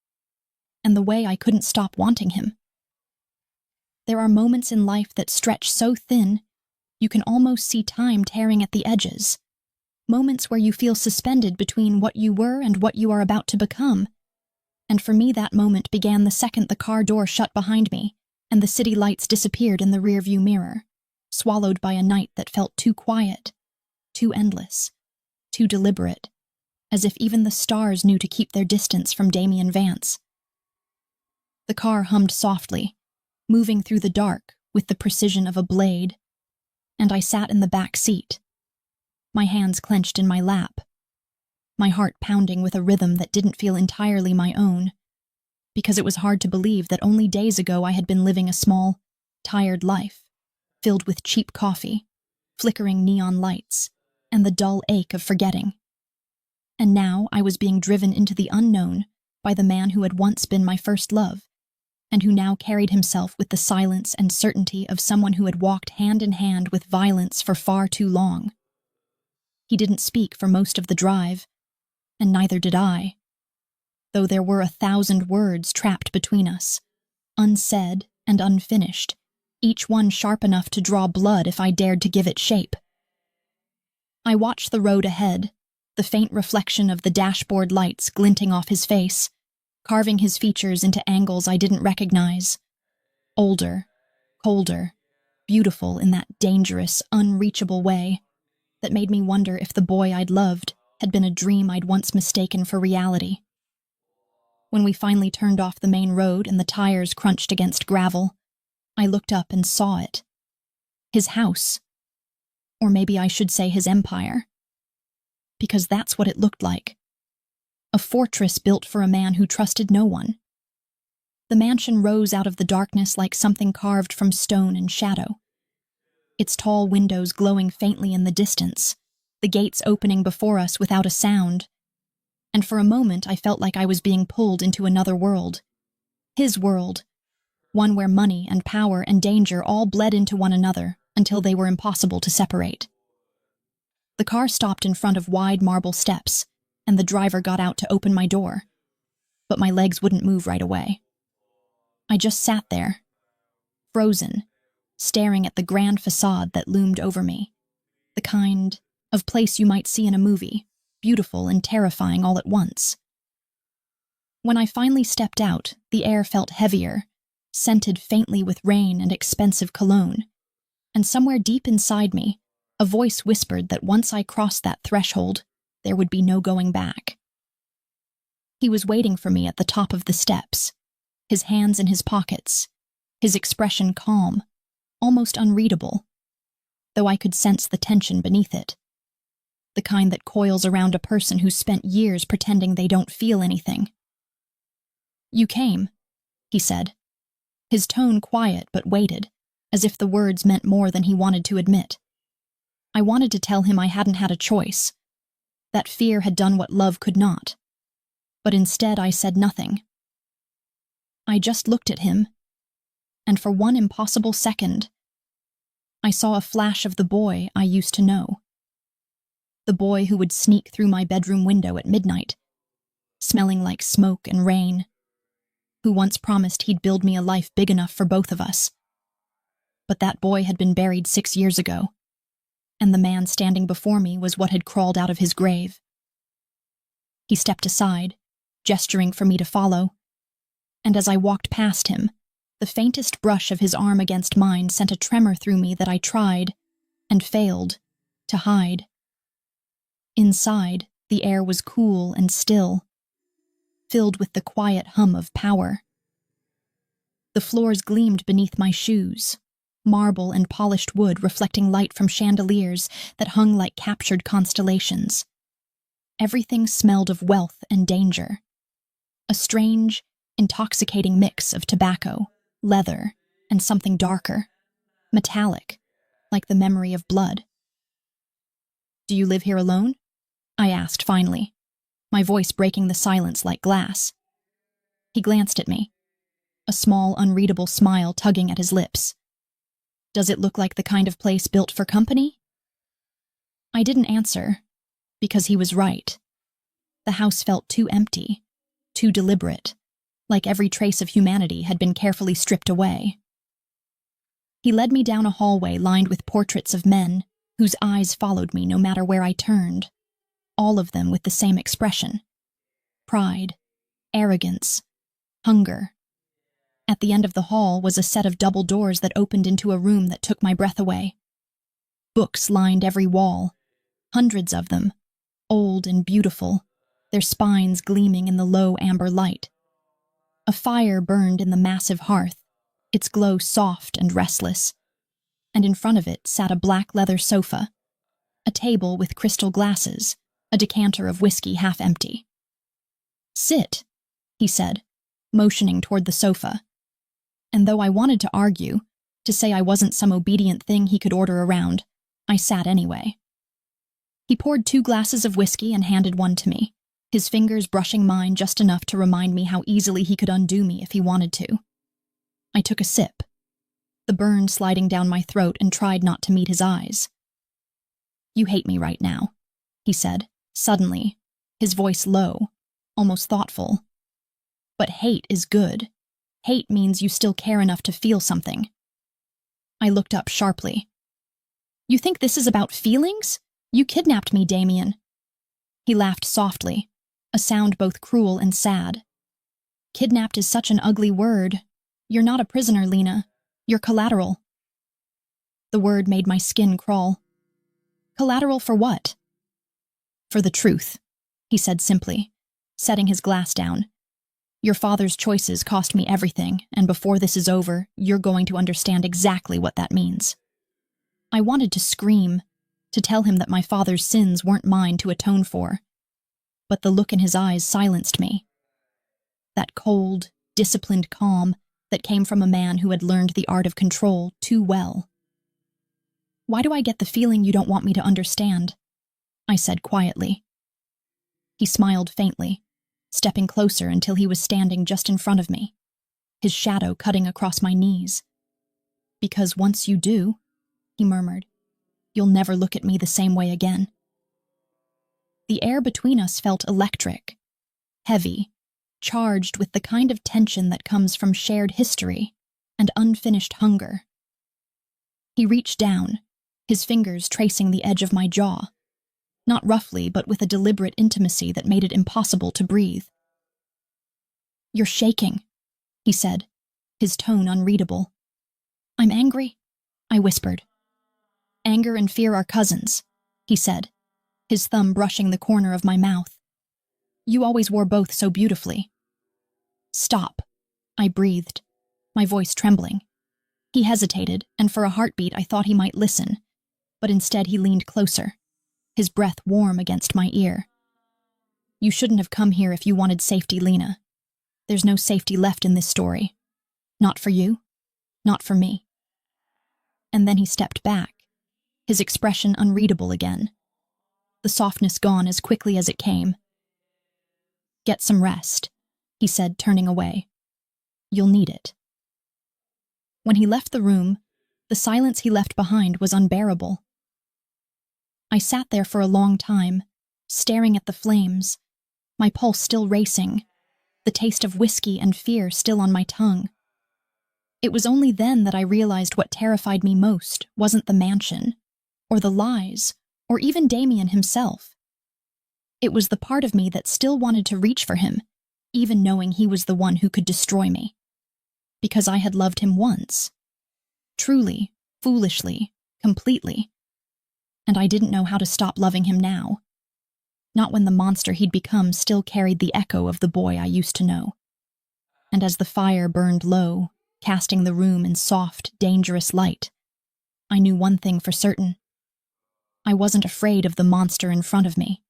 and the way I couldn't stop wanting him. There are moments in life that stretch so thin, you can almost see time tearing at the edges. Moments where you feel suspended between what you were and what you are about to become. And for me, that moment began the second the car door shut behind me, and the city lights disappeared in the rearview mirror, swallowed by a night that felt too quiet, too endless, too deliberate, as if even the stars knew to keep their distance from Damian Vance. The car hummed softly, moving through the dark with the precision of a blade, and I sat in the back seat, my hands clenched in my lap, my heart pounding with a rhythm that didn't feel entirely my own, because it was hard to believe that only days ago I had been living a small, tired life, filled with cheap coffee, flickering neon lights, and the dull ache of forgetting. And now I was being driven into the unknown by the man who had once been my first love, and who now carried himself with the silence and certainty of someone who had walked hand in hand with violence for far too long. He didn't speak for most of the drive, and neither did I, though there were 1,000 words trapped between us, unsaid and unfinished, each one sharp enough to draw blood if I dared to give it shape. I watched the road ahead, the faint reflection of the dashboard lights glinting off his face, carving his features into angles I didn't recognize. Older, colder, beautiful in that dangerous, unreachable way that made me wonder if the boy I'd loved had been a dream I'd once mistaken for reality. When we finally turned off the main road and the tires crunched against gravel, I looked up and saw it. His house. Or maybe I should say his empire. Because that's what it looked like. A fortress built for a man who trusted no one. The mansion rose out of the darkness like something carved from stone and shadow, its tall windows glowing faintly in the distance, the gates opening before us without a sound. And for a moment I felt like I was being pulled into another world. His world. One where money and power and danger all bled into one another until they were impossible to separate. The car stopped in front of wide marble steps, and the driver got out to open my door. But my legs wouldn't move right away. I just sat there, frozen, staring at the grand facade that loomed over me, the kind of place you might see in a movie, beautiful and terrifying all at once. When I finally stepped out, the air felt heavier, scented faintly with rain and expensive cologne, and somewhere deep inside me, a voice whispered that once I crossed that threshold, there would be no going back. He was waiting for me at the top of the steps, his hands in his pockets, his expression calm, almost unreadable, though I could sense the tension beneath it, the kind that coils around a person who's spent years pretending they don't feel anything. "You came," he said, his tone quiet but weighted, as if the words meant more than he wanted to admit. I wanted to tell him I hadn't had a choice, that fear had done what love could not, but instead I said nothing. I just looked at him, and for one impossible second, I saw a flash of the boy I used to know. The boy who would sneak through my bedroom window at midnight, smelling like smoke and rain, who once promised he'd build me a life big enough for both of us. But that boy had been buried 6 years ago, and the man standing before me was what had crawled out of his grave. He stepped aside, gesturing for me to follow, and as I walked past him, the faintest brush of his arm against mine sent a tremor through me that I tried, and failed, to hide. Inside, the air was cool and still, filled with the quiet hum of power. The floors gleamed beneath my shoes, marble and polished wood reflecting light from chandeliers that hung like captured constellations. Everything smelled of wealth and danger, a strange, intoxicating mix of tobacco, leather, and something darker, metallic, like the memory of blood. "Do you live here alone?" I asked finally, my voice breaking the silence like glass. He glanced at me. a small, unreadable smile tugging at his lips. "Does it look like the kind of place built for company?" I didn't answer, because he was right. The house felt too empty, too deliberate, like every trace of humanity had been carefully stripped away. He led me down a hallway lined with portraits of men whose eyes followed me no matter where I turned, all of them with the same expression: pride, arrogance, hunger. At the end of the hall was a set of double doors that opened into a room that took my breath away. Books lined every wall, hundreds of them, old and beautiful, their spines gleaming in the low amber light. A fire burned in the massive hearth, its glow soft and restless, and in front of it sat a black leather sofa, a table with crystal glasses, a decanter of whiskey half empty. "Sit," he said, motioning toward the sofa. And though I wanted to argue, to say I wasn't some obedient thing he could order around, I sat anyway. He poured 2 glasses of whiskey and handed one to me, his fingers brushing mine just enough to remind me how easily he could undo me if he wanted to. I took a sip, the burn sliding down my throat, and tried not to meet his eyes. "You hate me right now," he said, suddenly, his voice low, almost thoughtful. "But hate is good. Hate means you still care enough to feel something." I looked up sharply. "You think this is about feelings? You kidnapped me, Damien." He laughed softly, a sound both cruel and sad. "Kidnapped is such an ugly word. You're not a prisoner, Lena. You're collateral." The word made my skin crawl. "Collateral for what?" "For the truth," he said simply, setting his glass down. "Your father's choices cost me everything, and before this is over, you're going to understand exactly what that means." I wanted to scream, to tell him that my father's sins weren't mine to atone for, but the look in his eyes silenced me. That cold, disciplined calm that came from a man who had learned the art of control too well. "Why do I get the feeling you don't want me to understand?" I said quietly. He smiled faintly, stepping closer until he was standing just in front of me, his shadow cutting across my knees. "Because once you do," he murmured, "you'll never look at me the same way again." The air between us felt electric, heavy, charged with the kind of tension that comes from shared history and unfinished hunger. He reached down, his fingers tracing the edge of my jaw, not roughly but with a deliberate intimacy that made it impossible to breathe. "You're shaking," he said, his tone unreadable. "I'm angry," I whispered. "Anger and fear are cousins," he said, his thumb brushing the corner of my mouth. "You always wore both so beautifully." "Stop," I breathed, my voice trembling. He hesitated, and for a heartbeat I thought he might listen, but instead he leaned closer, his breath warm against my ear. "You shouldn't have come here if you wanted safety, Lena. There's no safety left in this story. Not for you, not for me." And then he stepped back, his expression unreadable again, the softness gone as quickly as it came. "Get some rest," he said, turning away. "You'll need it." When he left the room, the silence he left behind was unbearable. I sat there for a long time, staring at the flames, my pulse still racing, the taste of whiskey and fear still on my tongue. It was only then that I realized what terrified me most wasn't the mansion, or the lies, or even Damien himself. It was the part of me that still wanted to reach for him, even knowing he was the one who could destroy me. Because I had loved him once. Truly, foolishly, completely. And I didn't know how to stop loving him now. Not when the monster he'd become still carried the echo of the boy I used to know. And as the fire burned low, casting the room in soft, dangerous light, I knew one thing for certain. I wasn't afraid of the monster in front of me.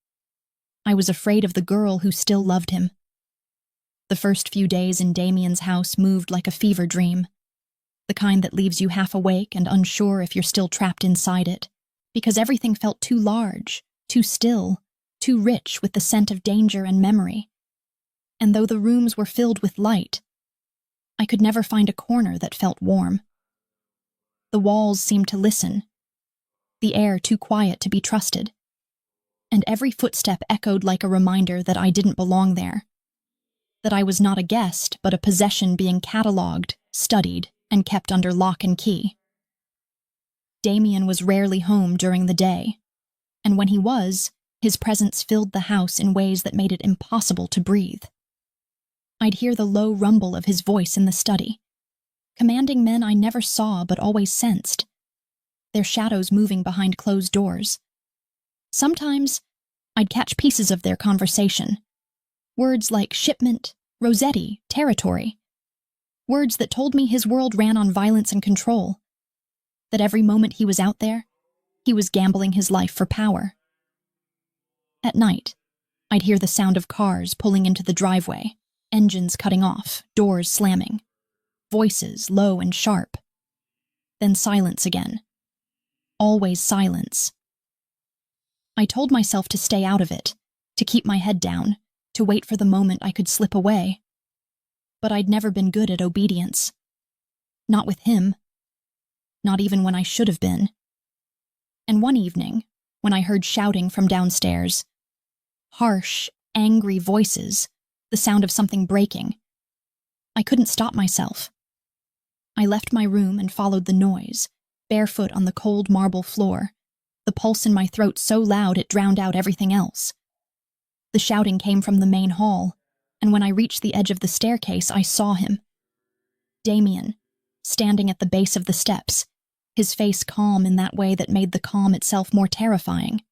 I was afraid of the girl who still loved him. The first few days in Damien's house moved like a fever dream, the kind that leaves you half awake and unsure if you're still trapped inside it, because everything felt too large, too still, too rich with the scent of danger and memory. And though the rooms were filled with light, I could never find a corner that felt warm. The walls seemed to listen, the air too quiet to be trusted, and every footstep echoed like a reminder that I didn't belong there, that I was not a guest but a possession being catalogued, studied, and kept under lock and key. Damien was rarely home during the day, and when he was, his presence filled the house in ways that made it impossible to breathe. I'd hear the low rumble of his voice in the study, commanding men I never saw but always sensed, their shadows moving behind closed doors. Sometimes, I'd catch pieces of their conversation, words like shipment, Rossetti, territory, words that told me his world ran on violence and control, that every moment he was out there, he was gambling his life for power. At night, I'd hear the sound of cars pulling into the driveway, engines cutting off, doors slamming, voices low and sharp. Then silence again. Always silence. I told myself to stay out of it, to keep my head down, to wait for the moment I could slip away. But I'd never been good at obedience. Not with him. Not even when I should have been. And one evening, when I heard shouting from downstairs, harsh, angry voices, the sound of something breaking, I couldn't stop myself. I left my room and followed the noise, barefoot on the cold marble floor, the pulse in my throat so loud it drowned out everything else. The shouting came from the main hall, and when I reached the edge of the staircase, I saw him. Damien, standing at the base of the steps, his face calm in that way that made the calm itself more terrifying.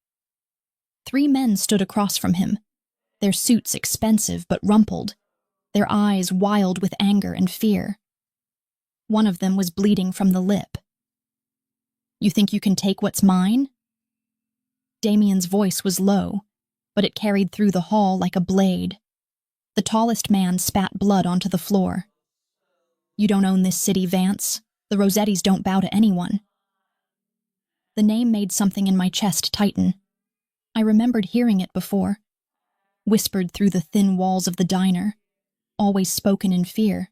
3 men stood across from him, their suits expensive but rumpled, their eyes wild with anger and fear. One of them was bleeding from the lip. "You think you can take what's mine?" Damien's voice was low, but it carried through the hall like a blade. The tallest man spat blood onto the floor. "You don't own this city, Vance. The Rossettis don't bow to anyone." The name made something in my chest tighten. I remembered hearing it before, whispered through the thin walls of the diner, always spoken in fear.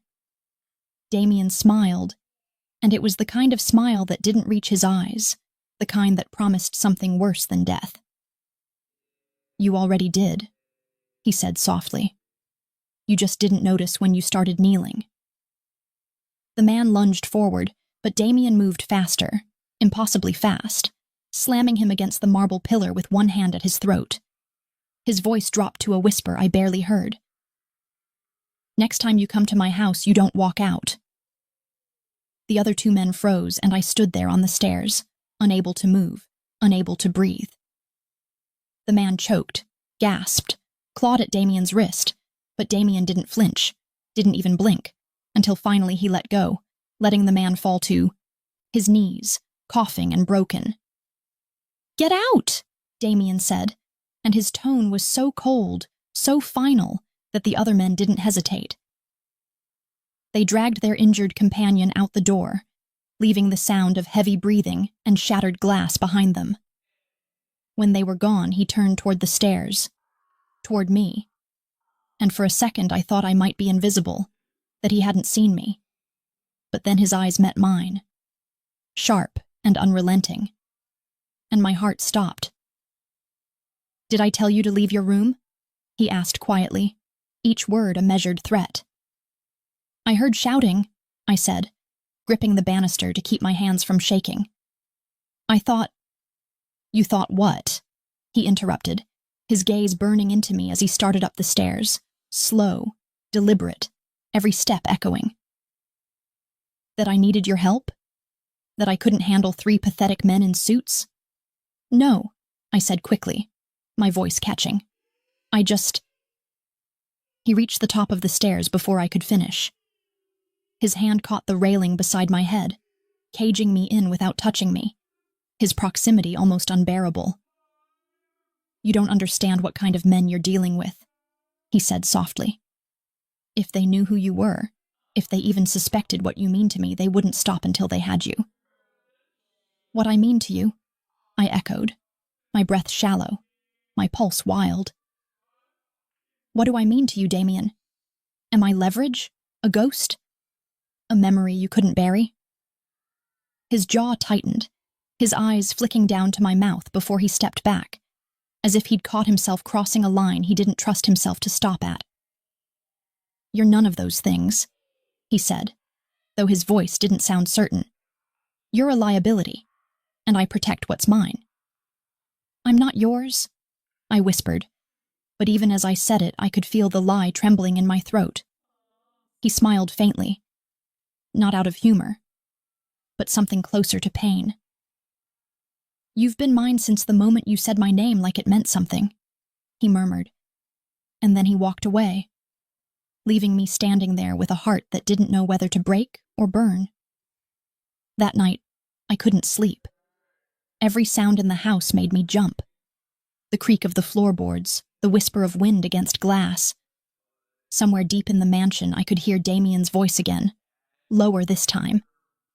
Damien smiled, and it was the kind of smile that didn't reach his eyes, the kind that promised something worse than death. "You already did," he said softly. "You just didn't notice when you started kneeling." The man lunged forward, but Damien moved faster, impossibly fast, slamming him against the marble pillar with one hand at his throat. His voice dropped to a whisper I barely heard. "Next time you come to my house, you don't walk out." The other 2 men froze, and I stood there on the stairs, unable to move, unable to breathe. The man choked, gasped, clawed at Damien's wrist, but Damien didn't flinch, didn't even blink, until finally he let go, letting the man fall to his knees, coughing and broken. "Get out!" Damien said, and his tone was so cold, so final, that the other men didn't hesitate. They dragged their injured companion out the door, leaving the sound of heavy breathing and shattered glass behind them. When they were gone, he turned toward the stairs, toward me, and for a second I thought I might be invisible, that he hadn't seen me. But then his eyes met mine, sharp and unrelenting, and my heart stopped. "Did I tell you to leave your room?" he asked quietly, each word a measured threat. "I heard shouting," I said, gripping the banister to keep my hands from shaking. "I thought—" "You thought what?" he interrupted, his gaze burning into me as he started up the stairs, slow, deliberate, every step echoing. "That I needed your help? That I couldn't handle 3 pathetic men in suits?" "No," I said quickly, my voice catching. "I just—" He reached the top of the stairs before I could finish. His hand caught the railing beside my head, caging me in without touching me, his proximity almost unbearable. "You don't understand what kind of men you're dealing with," he said softly. "If they knew who you were, if they even suspected what you mean to me, they wouldn't stop until they had you." "What I mean to you?" I echoed, my breath shallow, my pulse wild. "What do I mean to you, Damien? Am I leverage? A ghost? A memory you couldn't bury? His jaw tightened, his eyes flicking down to my mouth before he stepped back, as if he'd caught himself crossing a line he didn't trust himself to stop at. "You're none of those things," he said, though his voice didn't sound certain. "You're a liability, and I protect what's mine." "I'm not yours," I whispered, but even as I said it, I could feel the lie trembling in my throat. He smiled faintly, not out of humor, but something closer to pain. "You've been mine since the moment you said my name like it meant something," he murmured, and then he walked away, leaving me standing there with a heart that didn't know whether to break or burn. That night, I couldn't sleep. Every sound in the house made me jump. The creak of the floorboards, the whisper of wind against glass. Somewhere deep in the mansion, I could hear Damien's voice again, lower this time,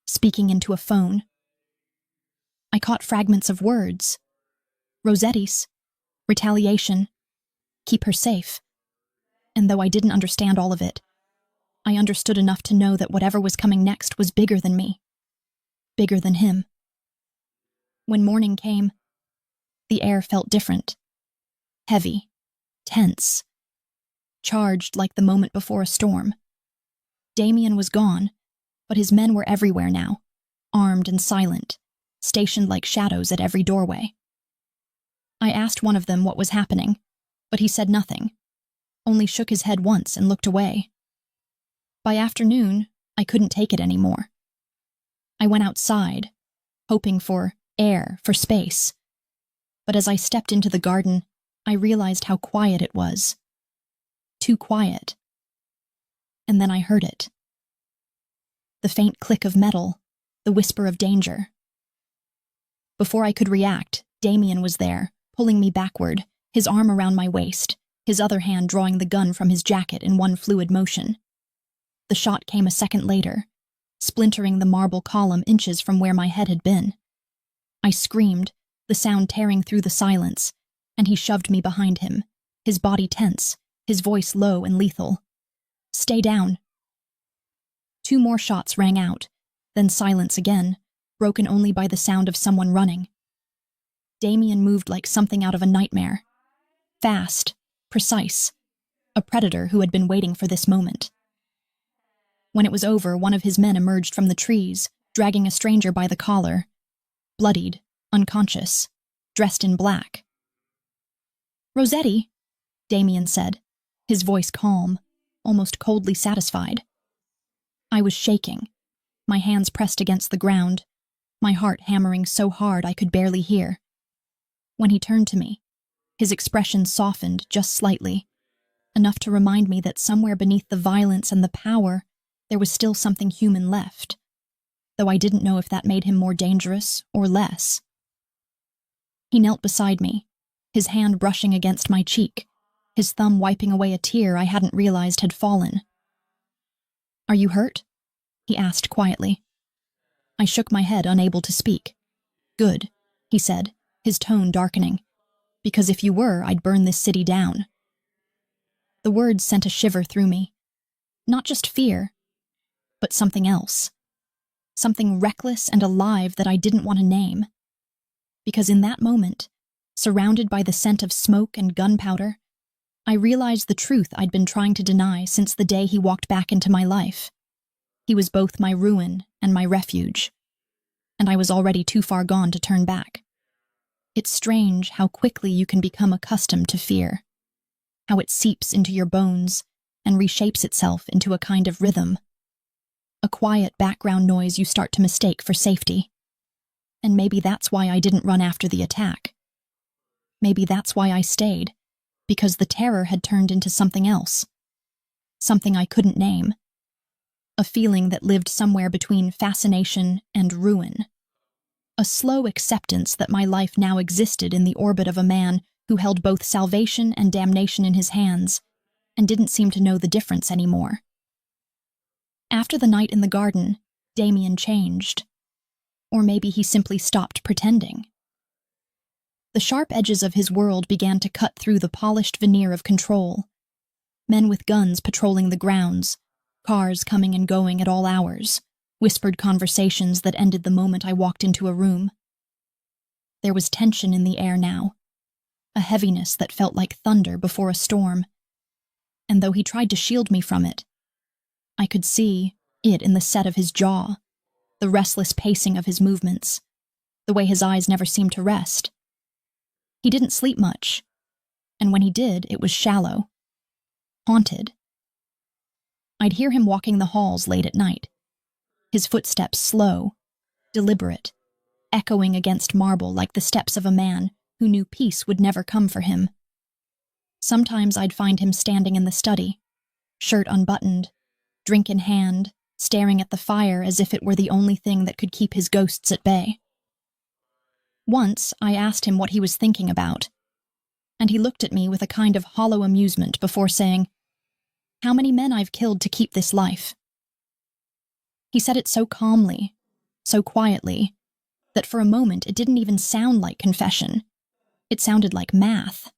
speaking into a phone. I caught fragments of words. Rossetti's, retaliation, keep her safe. And though I didn't understand all of it, I understood enough to know that whatever was coming next was bigger than me, bigger than him. When morning came, the air felt different. Heavy, tense, charged like the moment before a storm. Damien was gone, but his men were everywhere now, armed and silent, stationed like shadows at every doorway. I asked one of them what was happening, but he said nothing, only shook his head once and looked away. By afternoon, I couldn't take it anymore. I went outside, hoping for air, for space. But as I stepped into the garden, I realized how quiet it was. Too quiet. And then I heard it. The faint click of metal, the whisper of danger. Before I could react, Damien was there, pulling me backward, his arm around my waist, his other hand drawing the gun from his jacket in one fluid motion. The shot came a second later, splintering the marble column inches from where my head had been. I screamed, the sound tearing through the silence, and he shoved me behind him, his body tense, his voice low and lethal. "Stay down." 2 more shots rang out, then silence again, broken only by the sound of someone running. Damien moved like something out of a nightmare. Fast, precise, a predator who had been waiting for this moment. When it was over, one of his men emerged from the trees, dragging a stranger by the collar, bloodied, unconscious, dressed in black. "Rossetti," Damien said, his voice calm, almost coldly satisfied. I was shaking, my hands pressed against the ground, my heart hammering so hard I could barely hear. When he turned to me, his expression softened just slightly, enough to remind me that somewhere beneath the violence and the power, there was still something human left, though I didn't know if that made him more dangerous or less. He knelt beside me, his hand brushing against my cheek, his thumb wiping away a tear I hadn't realized had fallen. "Are you hurt?" he asked quietly. I shook my head, unable to speak. "Good," he said, his tone darkening, "because if you were, I'd burn this city down." The words sent a shiver through me. Not just fear, but something else. Something reckless and alive that I didn't want to name. Because in that moment, surrounded by the scent of smoke and gunpowder, I realized the truth I'd been trying to deny since the day he walked back into my life. He was both my ruin and my refuge, and I was already too far gone to turn back. It's strange how quickly you can become accustomed to fear, how it seeps into your bones and reshapes itself into a kind of rhythm. A quiet background noise you start to mistake for safety. And maybe that's why I didn't run after the attack. Maybe that's why I stayed, because the terror had turned into something else. Something I couldn't name. A feeling that lived somewhere between fascination and ruin. A slow acceptance that my life now existed in the orbit of a man who held both salvation and damnation in his hands, and didn't seem to know the difference anymore. After the night in the garden, Damien changed. Or maybe he simply stopped pretending. The sharp edges of his world began to cut through the polished veneer of control. Men with guns patrolling the grounds, Cars coming and going at all hours, whispered conversations that ended the moment I walked into a room. There was tension in the air now, a heaviness that felt like thunder before a storm. And though he tried to shield me from it, I could see it in the set of his jaw, the restless pacing of his movements, the way his eyes never seemed to rest. He didn't sleep much, and when he did, it was shallow, haunted. I'd hear him walking the halls late at night, his footsteps slow, deliberate, echoing against marble like the steps of a man who knew peace would never come for him. Sometimes I'd find him standing in the study, shirt unbuttoned, drink in hand, staring at the fire as if it were the only thing that could keep his ghosts at bay. Once I asked him what he was thinking about, and he looked at me with a kind of hollow amusement before saying, "How many men I've killed to keep this life." He said it so calmly, so quietly, that for a moment it didn't even sound like confession. It sounded like math.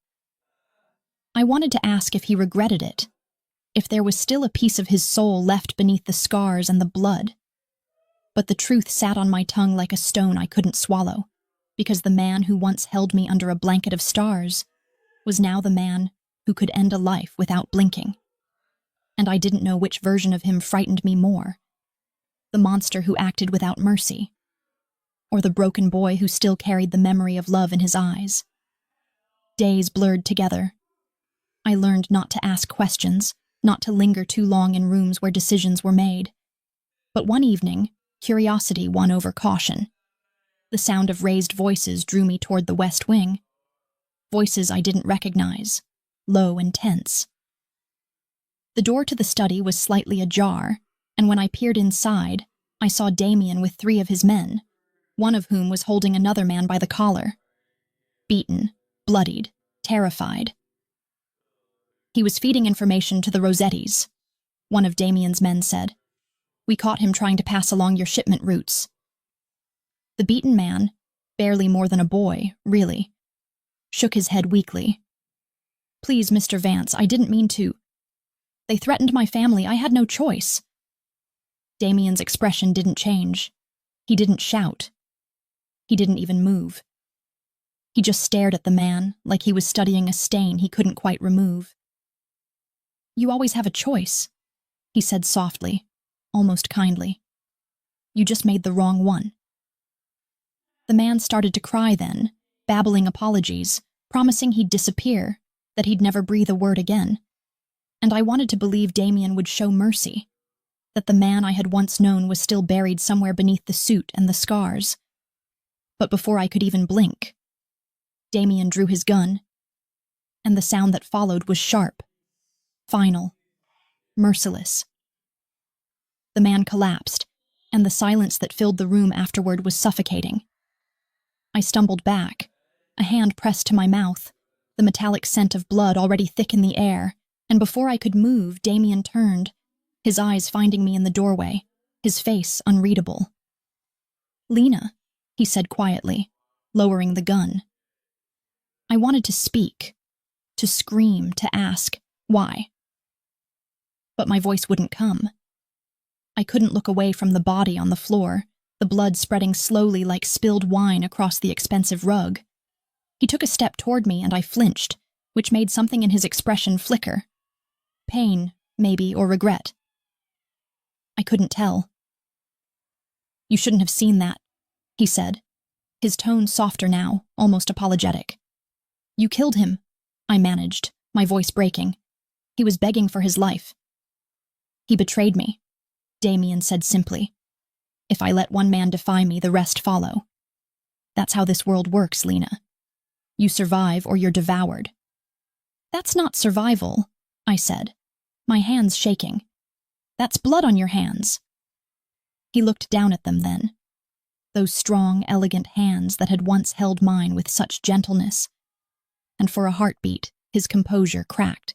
I wanted to ask if he regretted it, if there was still a piece of his soul left beneath the scars and the blood. But the truth sat on my tongue like a stone I couldn't swallow, because the man who once held me under a blanket of stars was now the man who could end a life without blinking. And I didn't know which version of him frightened me more, the monster who acted without mercy, or the broken boy who still carried the memory of love in his eyes. Days blurred together. I learned not to ask questions, not to linger too long in rooms where decisions were made. But one evening, curiosity won over caution. The sound of raised voices drew me toward the west wing. Voices I didn't recognize, low and tense. The door to the study was slightly ajar, and when I peered inside, I saw Damien with 3 of his men, one of whom was holding another man by the collar. Beaten, bloodied, terrified. He was feeding information to the Rossettis, one of Damien's men said. "We caught him trying to pass along your shipment routes." The beaten man, barely more than a boy, really, shook his head weakly. "Please, Mr. Vance, I didn't mean to. They threatened my family. I had no choice." Damien's expression didn't change. He didn't shout. He didn't even move. He just stared at the man like he was studying a stain he couldn't quite remove. "You always have a choice," he said softly, almost kindly. "You just made the wrong one." The man started to cry then, babbling apologies, promising he'd disappear, that he'd never breathe a word again. And I wanted to believe Damien would show mercy, that the man I had once known was still buried somewhere beneath the suit and the scars. But before I could even blink, Damien drew his gun, and the sound that followed was sharp, final, merciless. The man collapsed, and the silence that filled the room afterward was suffocating. I stumbled back, a hand pressed to my mouth, the metallic scent of blood already thick in the air, and before I could move, Damien turned, his eyes finding me in the doorway, his face unreadable. "Lena," he said quietly, lowering the gun. I wanted to speak, to scream, to ask, why? But my voice wouldn't come. I couldn't look away from the body on the floor, the blood spreading slowly like spilled wine across the expensive rug. He took a step toward me and I flinched, which made something in his expression flicker. Pain, maybe, or regret. I couldn't tell. "You shouldn't have seen that," he said, his tone softer now, almost apologetic. "You killed him," I managed, my voice breaking. "He was begging for his life." "He betrayed me," Damien said simply. "If I let one man defy me, the rest follow. That's how this world works, Lena. You survive or you're devoured." "That's not survival," I said, my hands shaking. "That's blood on your hands." He looked down at them then, those strong, elegant hands that had once held mine with such gentleness, and for a heartbeat, his composure cracked.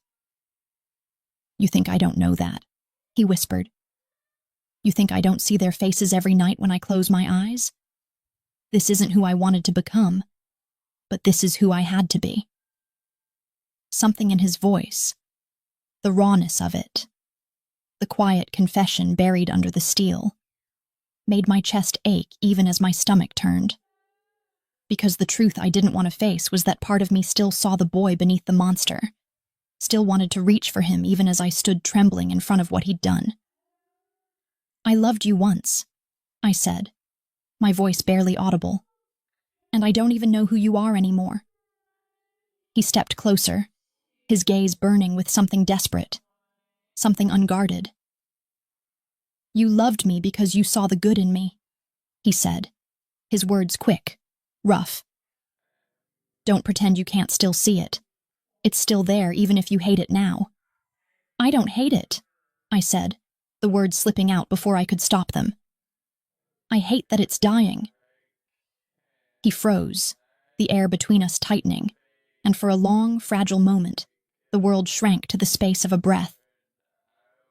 "You think I don't know that?" he whispered. "You think I don't see their faces every night when I close my eyes? This isn't who I wanted to become, but this is who I had to be." Something in his voice, the rawness of it, the quiet confession buried under the steel, made my chest ache even as my stomach turned. Because the truth I didn't want to face was that part of me still saw the boy beneath the monster, still wanted to reach for him even as I stood trembling in front of what he'd done. "I loved you once," I said, my voice barely audible, "and I don't even know who you are anymore." He stepped closer, his gaze burning with something desperate, something unguarded. "You loved me because you saw the good in me," he said, his words quick, rough. "Don't pretend you can't still see it. It's still there even if you hate it now." "I don't hate it," I said, the words slipping out before I could stop them. "I hate that it's dying." He froze, the air between us tightening, and for a long, fragile moment, the world shrank to the space of a breath.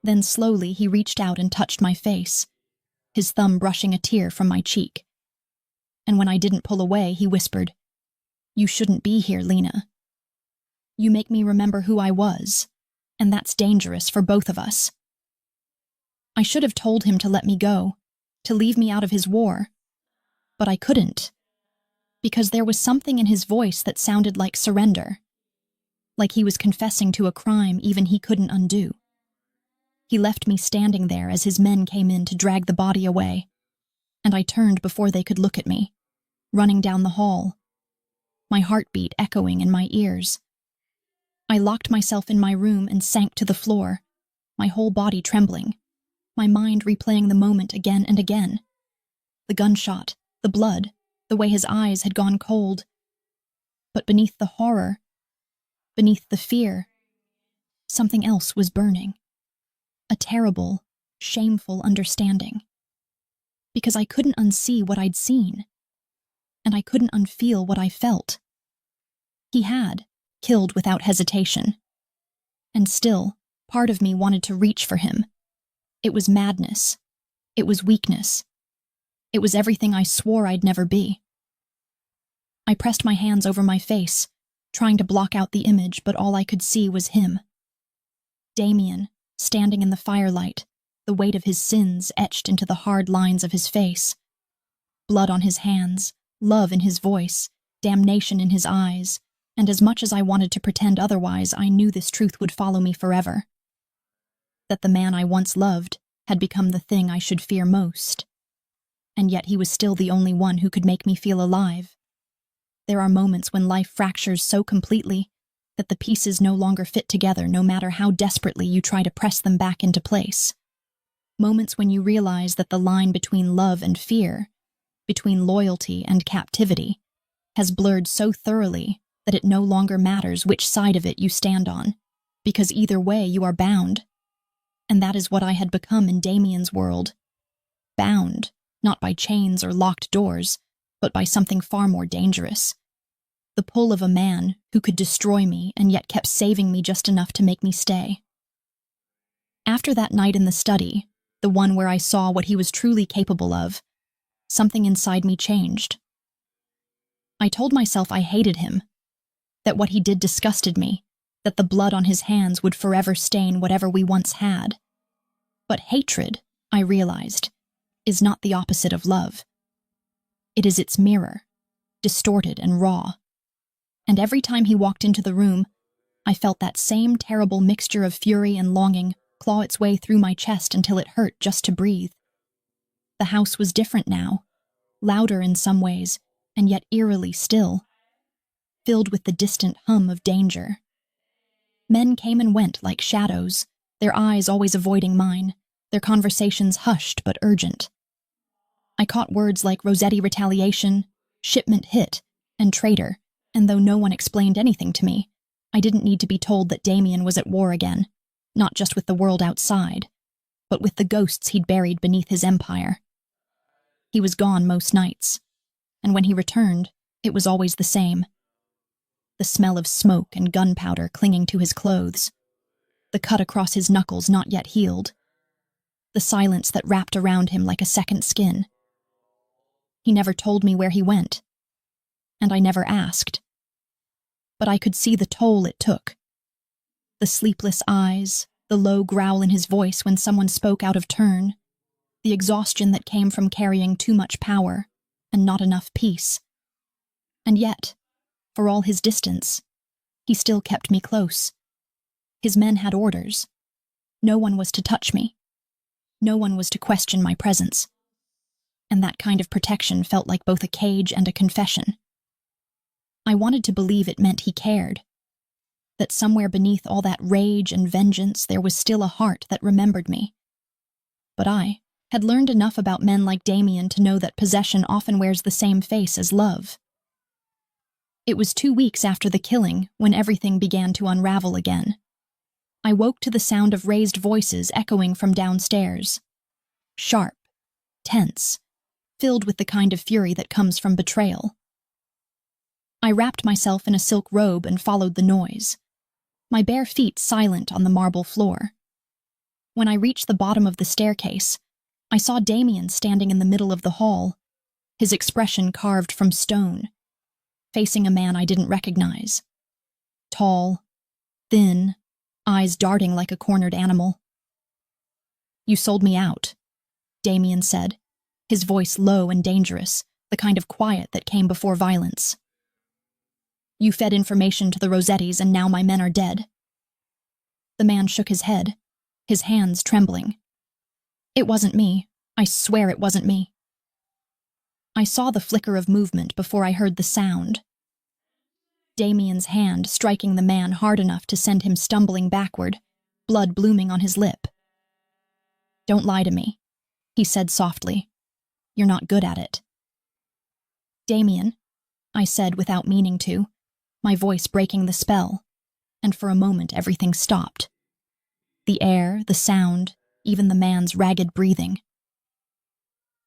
Then slowly he reached out and touched my face, his thumb brushing a tear from my cheek. And when I didn't pull away, he whispered, "You shouldn't be here, Lena. You make me remember who I was, and that's dangerous for both of us." I should have told him to let me go, to leave me out of his war, but I couldn't, because there was something in his voice that sounded like surrender, like he was confessing to a crime even he couldn't undo. He left me standing there as his men came in to drag the body away, and I turned before they could look at me, running down the hall, my heartbeat echoing in my ears. I locked myself in my room and sank to the floor, my whole body trembling, my mind replaying the moment again and again. The gunshot, the blood, the way his eyes had gone cold. But beneath the horror, beneath the fear, something else was burning. A terrible, shameful understanding. Because I couldn't unsee what I'd seen, and I couldn't unfeel what I felt. He had killed without hesitation. And still, part of me wanted to reach for him. It was madness. It was weakness. It was everything I swore I'd never be. I pressed my hands over my face, trying to block out the image, but all I could see was him. Damien, standing in the firelight, the weight of his sins etched into the hard lines of his face. Blood on his hands, love in his voice, damnation in his eyes, and as much as I wanted to pretend otherwise, I knew this truth would follow me forever. That the man I once loved had become the thing I should fear most. And yet he was still the only one who could make me feel alive. There are moments when life fractures so completely that the pieces no longer fit together, no matter how desperately you try to press them back into place. Moments when you realize that the line between love and fear, between loyalty and captivity, has blurred so thoroughly that it no longer matters which side of it you stand on, because either way you are bound. And that is what I had become in Damien's world. Bound, not by chains or locked doors, but by something far more dangerous. The pull of a man who could destroy me and yet kept saving me just enough to make me stay. After that night in the study, the one where I saw what he was truly capable of, something inside me changed. I told myself I hated him, that what he did disgusted me, that the blood on his hands would forever stain whatever we once had. But hatred, I realized, is not the opposite of love. It is its mirror, distorted and raw. And every time he walked into the room, I felt that same terrible mixture of fury and longing claw its way through my chest until it hurt just to breathe. The house was different now, louder in some ways, and yet eerily still, filled with the distant hum of danger. Men came and went like shadows, their eyes always avoiding mine, their conversations hushed but urgent. I caught words like Rossetti retaliation, shipment hit, and traitor, and though no one explained anything to me, I didn't need to be told that Damien was at war again, not just with the world outside, but with the ghosts he'd buried beneath his empire. He was gone most nights, and when he returned, it was always the same. The smell of smoke and gunpowder clinging to his clothes, the cut across his knuckles not yet healed, the silence that wrapped around him like a second skin. He never told me where he went, and I never asked. But I could see the toll it took. The sleepless eyes, The low growl in his voice when someone spoke out of turn, the exhaustion that came from carrying too much power and not enough peace. And yet, for all his distance, he still kept me close. His men had orders. No one was to touch me. No one was to question my presence. And that kind of protection felt like both a cage and a confession. I wanted to believe it meant he cared, that somewhere beneath all that rage and vengeance there was still a heart that remembered me. But I had learned enough about men like Damien to know that possession often wears the same face as love. It was 2 weeks after the killing when everything began to unravel again. I woke to the sound of raised voices echoing from downstairs. Sharp, tense, filled with the kind of fury that comes from betrayal. I wrapped myself in a silk robe and followed the noise, my bare feet silent on the marble floor. When I reached the bottom of the staircase, I saw Damien standing in the middle of the hall, his expression carved from stone, facing a man I didn't recognize. Tall, thin, eyes darting like a cornered animal. "You sold me out," Damien said, his voice low and dangerous, the kind of quiet that came before violence. "You fed information to the Rossettis and now my men are dead." The man shook his head, his hands trembling. "It wasn't me. I swear it wasn't me." I saw the flicker of movement before I heard the sound. Damien's hand striking the man hard enough to send him stumbling backward, blood blooming on his lip. "Don't lie to me," he said softly. "You're not good at it." "Damien," I said without meaning to, my voice breaking the spell, and for a moment everything stopped. The air, the sound, even the man's ragged breathing.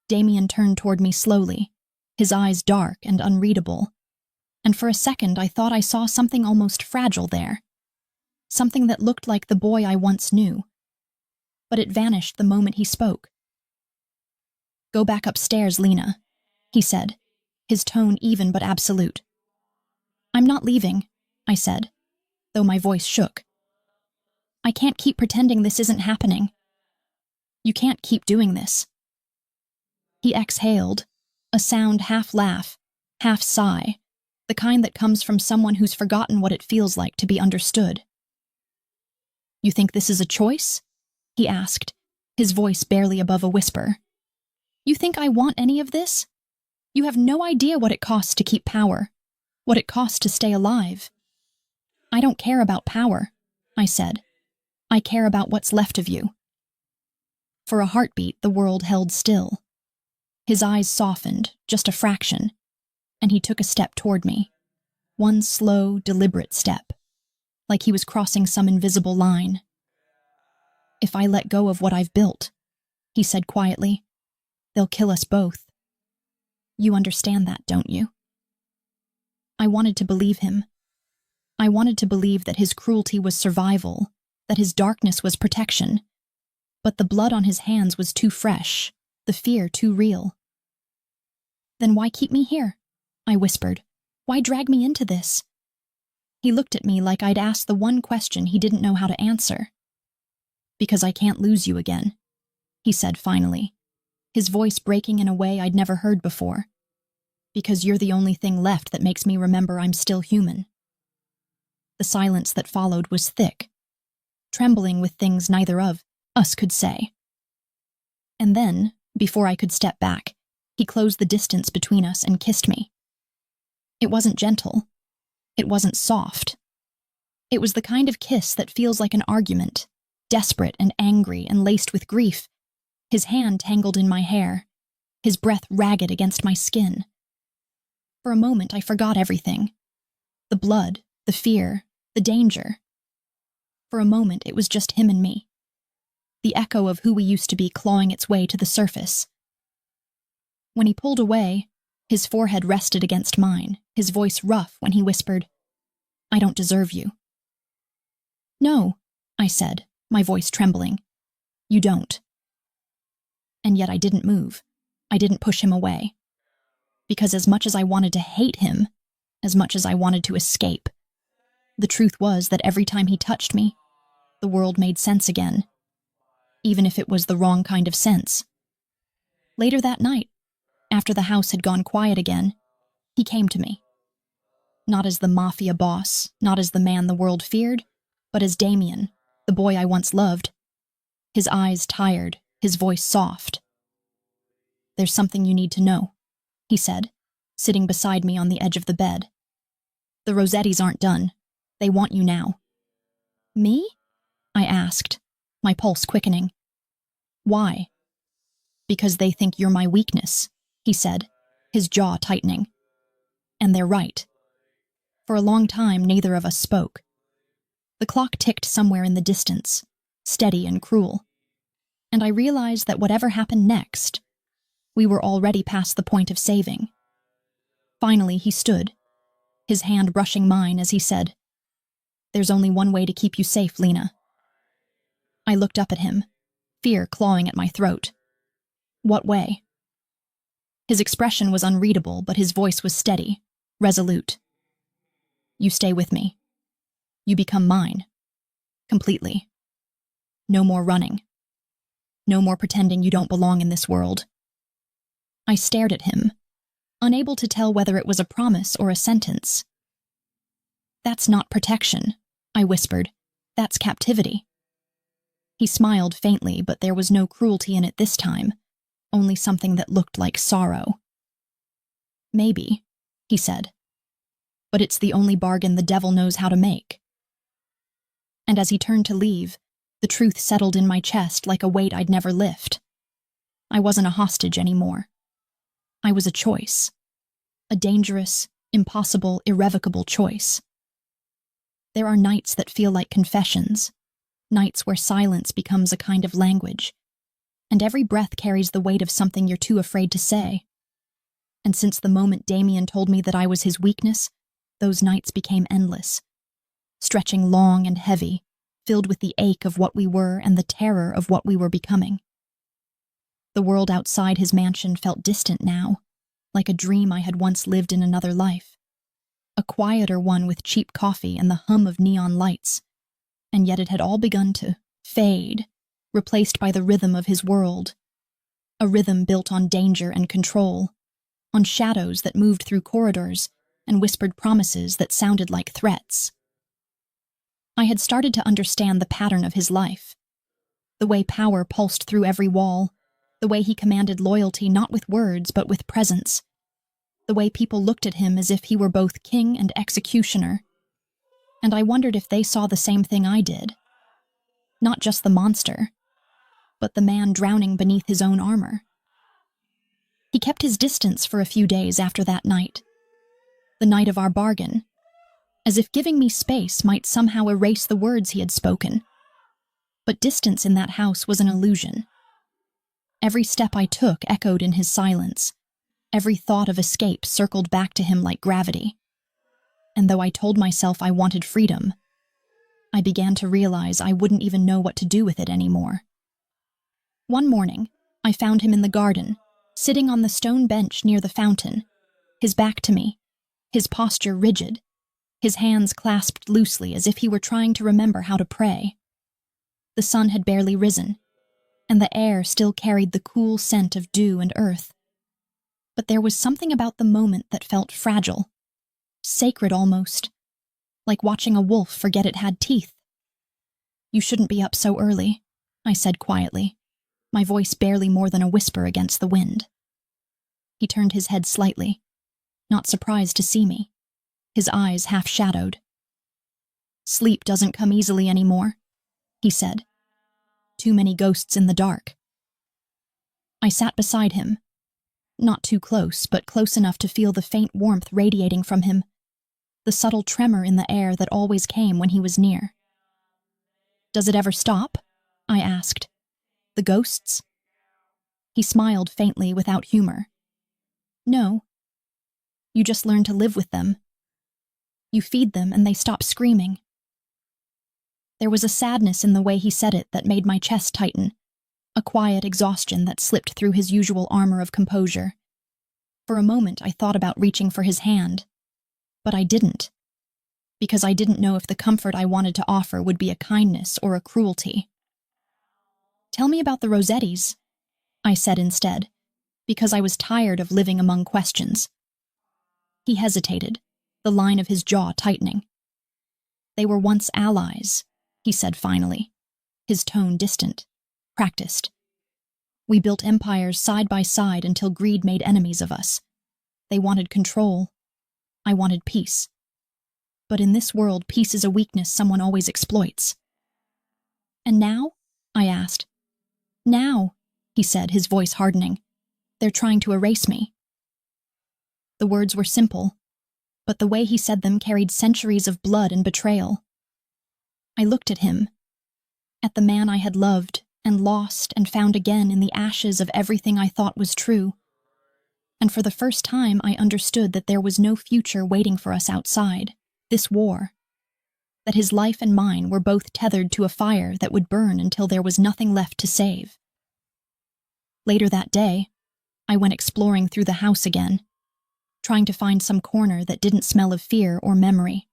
Damien turned toward me slowly, his eyes dark and unreadable, and for a second I thought I saw something almost fragile there, something that looked like the boy I once knew. But it vanished the moment he spoke. "Go back upstairs, Lena," he said, his tone even but absolute. "I'm not leaving," I said, though my voice shook. "I can't keep pretending this isn't happening. You can't keep doing this." He exhaled, a sound half laugh, half sigh, the kind that comes from someone who's forgotten what it feels like to be understood. "You think this is a choice?" he asked, his voice barely above a whisper. "You think I want any of this? You have no idea what it costs to keep power, what it costs to stay alive." "I don't care about power," I said. "I care about what's left of you." For a heartbeat, the world held still. His eyes softened, just a fraction, and he took a step toward me. One slow, deliberate step, like he was crossing some invisible line. "If I let go of what I've built," he said quietly, "they'll kill us both. You understand that, don't you?" I wanted to believe him. I wanted to believe that his cruelty was survival, that his darkness was protection. But the blood on his hands was too fresh, the fear too real. "Then why keep me here?" I whispered. "Why drag me into this?" He looked at me like I'd asked the one question he didn't know how to answer. "Because I can't lose you again," he said finally, his voice breaking in a way I'd never heard before. "Because you're the only thing left that makes me remember I'm still human." The silence that followed was thick, trembling with things neither of us could say. And then, before I could step back, he closed the distance between us and kissed me. It wasn't gentle. It wasn't soft. It was the kind of kiss that feels like an argument, desperate and angry and laced with grief, his hand tangled in my hair, his breath ragged against my skin. For a moment I forgot everything. The blood, the fear, the danger. For a moment it was just him and me. The echo of who we used to be clawing its way to the surface. When he pulled away, his forehead rested against mine, his voice rough when he whispered, "I don't deserve you." "No," I said, my voice trembling. "You don't." And yet I didn't move. I didn't push him away. Because as much as I wanted to hate him, as much as I wanted to escape, the truth was that every time he touched me, The world made sense again, even if it was the wrong kind of sense. Later that night, after the house had gone quiet again, he came to me. Not as the Mafia boss, not as the man the world feared, but as Damien, the boy I once loved. His eyes tired, his voice soft. "There's something you need to know," he said, sitting beside me on the edge of the bed. "The Rossettis aren't done. They want you now." "Me?" I asked, my pulse quickening. "Why?" "Because they think you're my weakness," he said, his jaw tightening. And they're right. For a long time, neither of us spoke. The clock ticked somewhere in the distance, steady and cruel. And I realized that whatever happened next, we were already past the point of saving. Finally, he stood, his hand brushing mine as he said, "There's only one way to keep you safe, Lena." I looked up at him, fear clawing at my throat. "What way?" His expression was unreadable, but his voice was steady, resolute. "You stay with me. You become mine. Completely. No more running. No more pretending you don't belong in this world." I stared at him, unable to tell whether it was a promise or a sentence. "That's not protection," I whispered. "That's captivity." He smiled faintly, but there was no cruelty in it this time, only something that looked like sorrow. "Maybe," he said, "but it's the only bargain the devil knows how to make." And as he turned to leave, the truth settled in my chest like a weight I'd never lift. I wasn't a hostage anymore. I was a choice. A dangerous, impossible, irrevocable choice. There are nights that feel like confessions, nights where silence becomes a kind of language, and every breath carries the weight of something you're too afraid to say. And since the moment Damien told me that I was his weakness, those nights became endless, stretching long and heavy, filled with the ache of what we were and the terror of what we were becoming. The world outside his mansion felt distant now, like a dream I had once lived in another life. A quieter one with cheap coffee and the hum of neon lights, and yet it had all begun to fade, replaced by the rhythm of his world. A rhythm built on danger and control, on shadows that moved through corridors and whispered promises that sounded like threats. I had started to understand the pattern of his life, the way power pulsed through every wall, the way he commanded loyalty not with words but with presence, the way people looked at him as if he were both king and executioner. And I wondered if they saw the same thing I did. Not just the monster, but the man drowning beneath his own armor. He kept his distance for a few days after that night, the night of our bargain, as if giving me space might somehow erase the words he had spoken. But distance in that house was an illusion. Every step I took echoed in his silence. Every thought of escape circled back to him like gravity. And though I told myself I wanted freedom, I began to realize I wouldn't even know what to do with it anymore. One morning, I found him in the garden, sitting on the stone bench near the fountain, his back to me, his posture rigid, his hands clasped loosely as if he were trying to remember how to pray. The sun had barely risen, and the air still carried the cool scent of dew and earth. But there was something about the moment that felt fragile, sacred almost, like watching a wolf forget it had teeth. "You shouldn't be up so early," I said quietly, my voice barely more than a whisper against the wind. He turned his head slightly, not surprised to see me, his eyes half-shadowed. "Sleep doesn't come easily anymore," he said. "Too many ghosts in the dark." I sat beside him, not too close, but close enough to feel the faint warmth radiating from him, the subtle tremor in the air that always came when he was near. "Does it ever stop?" I asked. "The ghosts?" He smiled faintly without humor. "No. You just learn to live with them. You feed them and they stop screaming." There was a sadness in the way he said it that made my chest tighten, a quiet exhaustion that slipped through his usual armor of composure. For a moment I thought about reaching for his hand, but I didn't. because I didn't know if the comfort I wanted to offer would be a kindness or a cruelty. "Tell me about the Rossettis," I said instead, because I was tired of living among questions. He hesitated, the line of his jaw tightening. "They were once allies," he said finally, his tone distant, practiced. "We built empires side by side until greed made enemies of us. They wanted control. I wanted peace. But in this world, peace is a weakness someone always exploits." "And now?" I asked. "Now," he said, his voice hardening. "They're trying to erase me." The words were simple, but the way he said them carried centuries of blood and betrayal. I looked at him, at the man I had loved and lost and found again in the ashes of everything I thought was true. And for the first time, I understood that there was no future waiting for us outside, this war. That his life and mine were both tethered to a fire that would burn until there was nothing left to save. Later that day, I went exploring through the house again, trying to find some corner that didn't smell of fear or memory.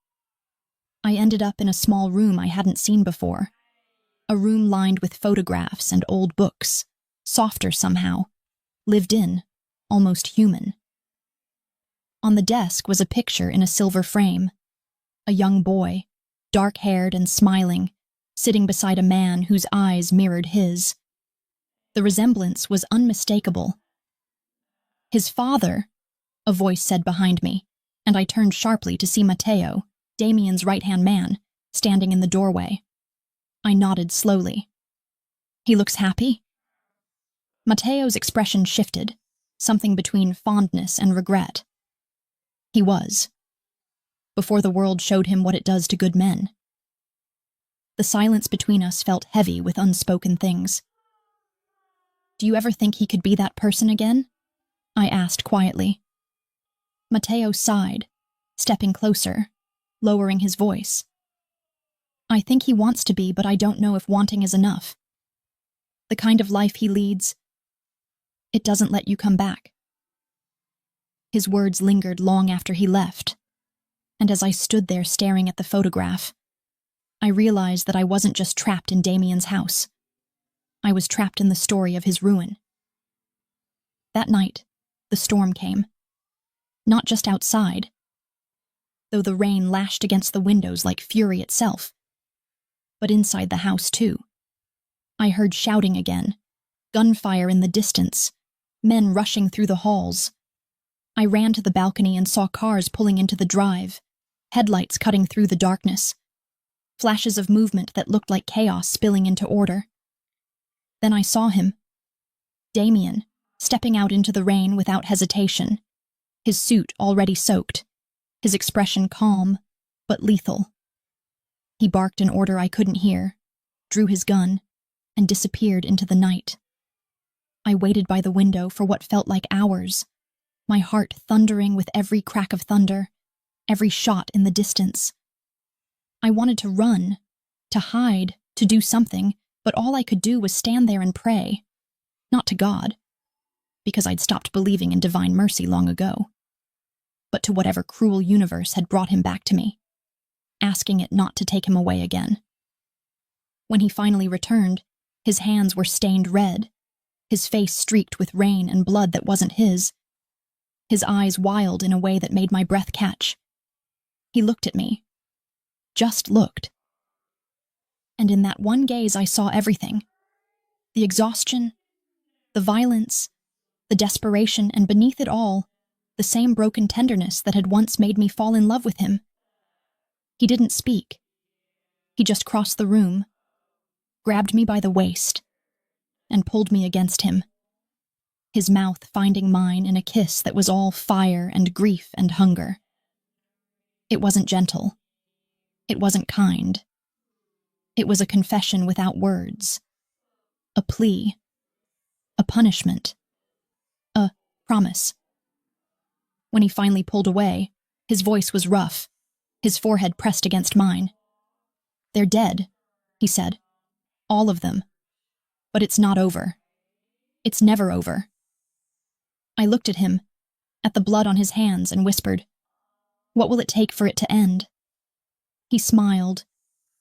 I ended up in a small room I hadn't seen before, a room lined with photographs and old books, softer somehow, lived in, almost human. On the desk was a picture in a silver frame, a young boy, dark-haired and smiling, sitting beside a man whose eyes mirrored his. The resemblance was unmistakable. "His father," a voice said behind me, and I turned sharply to see Matteo, Damien's right-hand man, standing in the doorway. I nodded slowly. "He looks happy?" Matteo's expression shifted, something between fondness and regret. He was. Before the world showed him what it does to good men. The silence between us felt heavy with unspoken things. "Do you ever think he could be that person again?" I asked quietly. Matteo sighed, stepping closer, lowering his voice. "I think he wants to be, but I don't know if wanting is enough. The kind of life he leads, it doesn't let you come back." His words lingered long after he left, and as I stood there staring at the photograph, I realized that I wasn't just trapped in Damien's house. I was trapped in the story of his ruin. That night, the storm came. Not just outside, though the rain lashed against the windows like fury itself, but inside the house too. I heard shouting again, gunfire in the distance, men rushing through the halls. I ran to the balcony and saw cars pulling into the drive, headlights cutting through the darkness, flashes of movement that looked like chaos spilling into order. Then I saw him, Damien, stepping out into the rain without hesitation, his suit already soaked, his expression calm, but lethal. He barked an order I couldn't hear, drew his gun, and disappeared into the night. I waited by the window for what felt like hours, my heart thundering with every crack of thunder, every shot in the distance. I wanted to run, to hide, to do something, but all I could do was stand there and pray. Not to God, because I'd stopped believing in divine mercy long ago, but to whatever cruel universe had brought him back to me, asking it not to take him away again. When he finally returned, his hands were stained red, his face streaked with rain and blood that wasn't his eyes wild in a way that made my breath catch. He looked at me. Just looked. And in that one gaze I saw everything. The exhaustion, the violence, the desperation, and beneath it all, the same broken tenderness that had once made me fall in love with him. He didn't speak. He just crossed the room, grabbed me by the waist, and pulled me against him, his mouth finding mine in a kiss that was all fire and grief and hunger. It wasn't gentle. It wasn't kind. It was a confession without words, a plea, a punishment, a promise. When he finally pulled away, his voice was rough, his forehead pressed against mine. "They're dead," he said. "All of them. But it's not over. It's never over." I looked at him, at the blood on his hands, and whispered, "What will it take for it to end?" He smiled,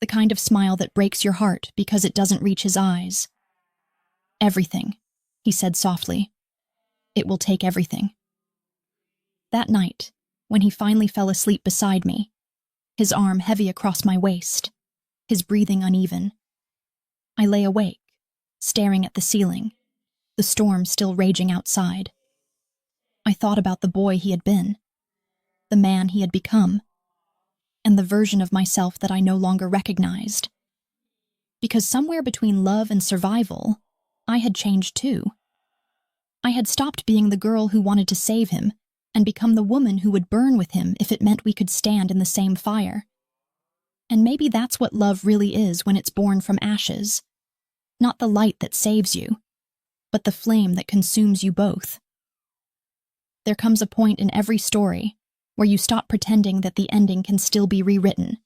the kind of smile that breaks your heart because it doesn't reach his eyes. Everything, he said softly. It will take everything. That night, when he finally fell asleep beside me, his arm heavy across my waist, his breathing uneven, I lay awake, staring at the ceiling, the storm still raging outside. I thought about the boy he had been, the man he had become, and the version of myself that I no longer recognized. Because somewhere between love and survival, I had changed too. I had stopped being the girl who wanted to save him and become the woman who would burn with him if it meant we could stand in the same fire. And maybe that's what love really is when it's born from ashes. Not the light that saves you, but the flame that consumes you both. There comes a point in every story where you stop pretending that the ending can still be rewritten,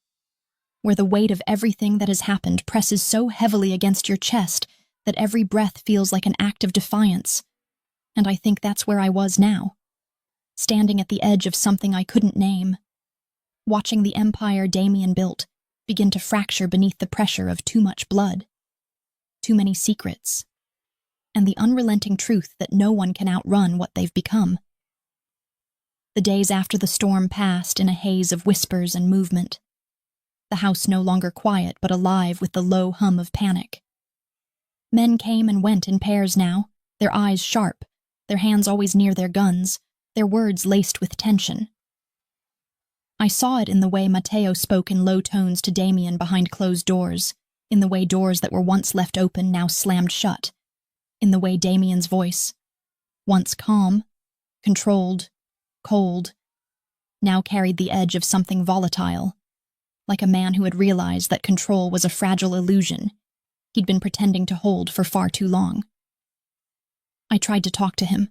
where the weight of everything that has happened presses so heavily against your chest that every breath feels like an act of defiance. And I think that's where I was now, standing at the edge of something I couldn't name, watching the empire Damien built begin to fracture beneath the pressure of too much blood, too many secrets, and the unrelenting truth that no one can outrun what they've become. The days after the storm passed in a haze of whispers and movement, the house no longer quiet but alive with the low hum of panic. Men came and went in pairs now, their eyes sharp, their hands always near their guns, their words laced with tension. I saw it in the way Matteo spoke in low tones to Damien behind closed doors, in the way doors that were once left open now slammed shut, in the way Damien's voice, once calm, controlled, cold, now carried the edge of something volatile, like a man who had realized that control was a fragile illusion he'd been pretending to hold for far too long. I tried to talk to him.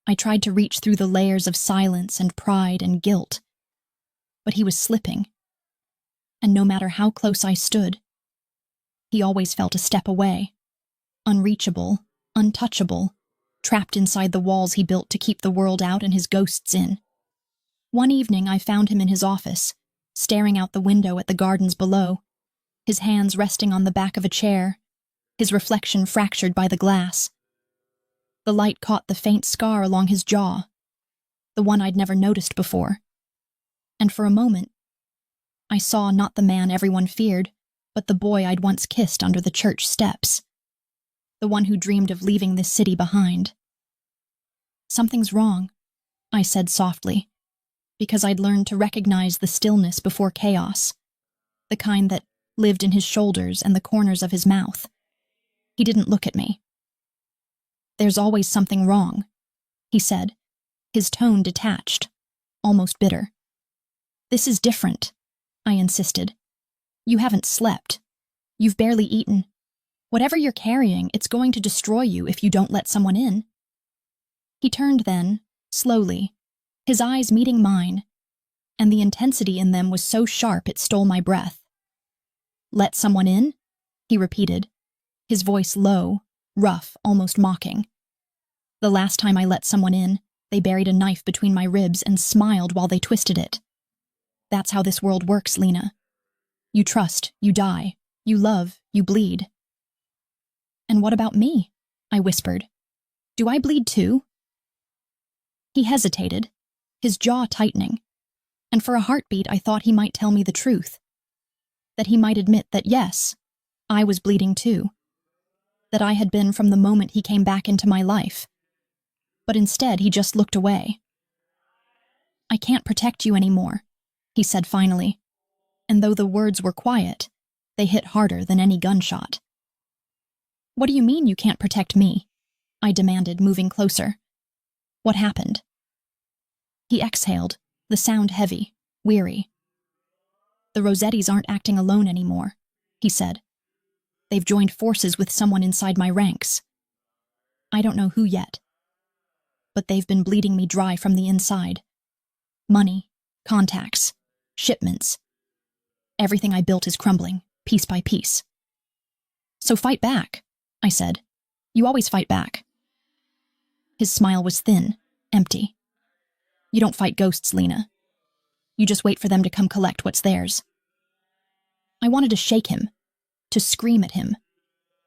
I tried to reach through the layers of silence and pride and guilt, but he was slipping, and no matter how close I stood, he always felt a step away, unreachable, untouchable, trapped inside the walls he built to keep the world out and his ghosts in. One evening I found him in his office, staring out the window at the gardens below, his hands resting on the back of a chair, his reflection fractured by the glass. The light caught the faint scar along his jaw, the one I'd never noticed before. And for a moment, I saw not the man everyone feared, but the boy I'd once kissed under the church steps, the one who dreamed of leaving this city behind. Something's wrong, I said softly, because I'd learned to recognize the stillness before chaos, the kind that lived in his shoulders and the corners of his mouth. He didn't look at me. There's always something wrong, he said, his tone detached, almost bitter. This is different, I insisted. You haven't slept. You've barely eaten. Whatever you're carrying, it's going to destroy you if you don't let someone in. He turned then, slowly, his eyes meeting mine, and the intensity in them was so sharp it stole my breath. Let someone in? He repeated, his voice low, rough, almost mocking. The last time I let someone in, they buried a knife between my ribs and smiled while they twisted it. That's how this world works, Lena. You trust, you die, you love, you bleed. And what about me? I whispered. Do I bleed too? He hesitated, his jaw tightening, and for a heartbeat I thought he might tell me the truth. That he might admit that yes, I was bleeding too. That I had been from the moment he came back into my life. But instead he just looked away. I can't protect you anymore, he said finally, and though the words were quiet, they hit harder than any gunshot. What do you mean you can't protect me? I demanded, moving closer. What happened? He exhaled, the sound heavy, weary. The Rossettis aren't acting alone anymore, he said. They've joined forces with someone inside my ranks. I don't know who yet, but they've been bleeding me dry from the inside. Money, contacts, shipments. Everything I built is crumbling, piece by piece. So fight back, I said. You always fight back. His smile was thin, empty. You don't fight ghosts, Lena. You just wait for them to come collect what's theirs. I wanted to shake him, to scream at him,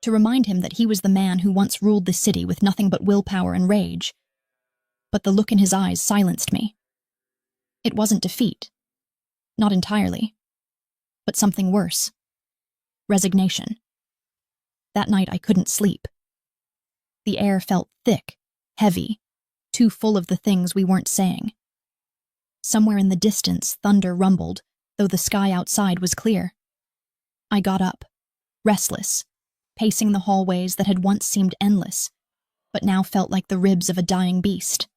to remind him that he was the man who once ruled the city with nothing but willpower and rage. But the look in his eyes silenced me. It wasn't defeat. Not entirely. But something worse. Resignation. That night I couldn't sleep. The air felt thick, heavy, too full of the things we weren't saying. Somewhere in the distance, thunder rumbled, though the sky outside was clear. I got up, restless, pacing the hallways that had once seemed endless, but now felt like the ribs of a dying beast.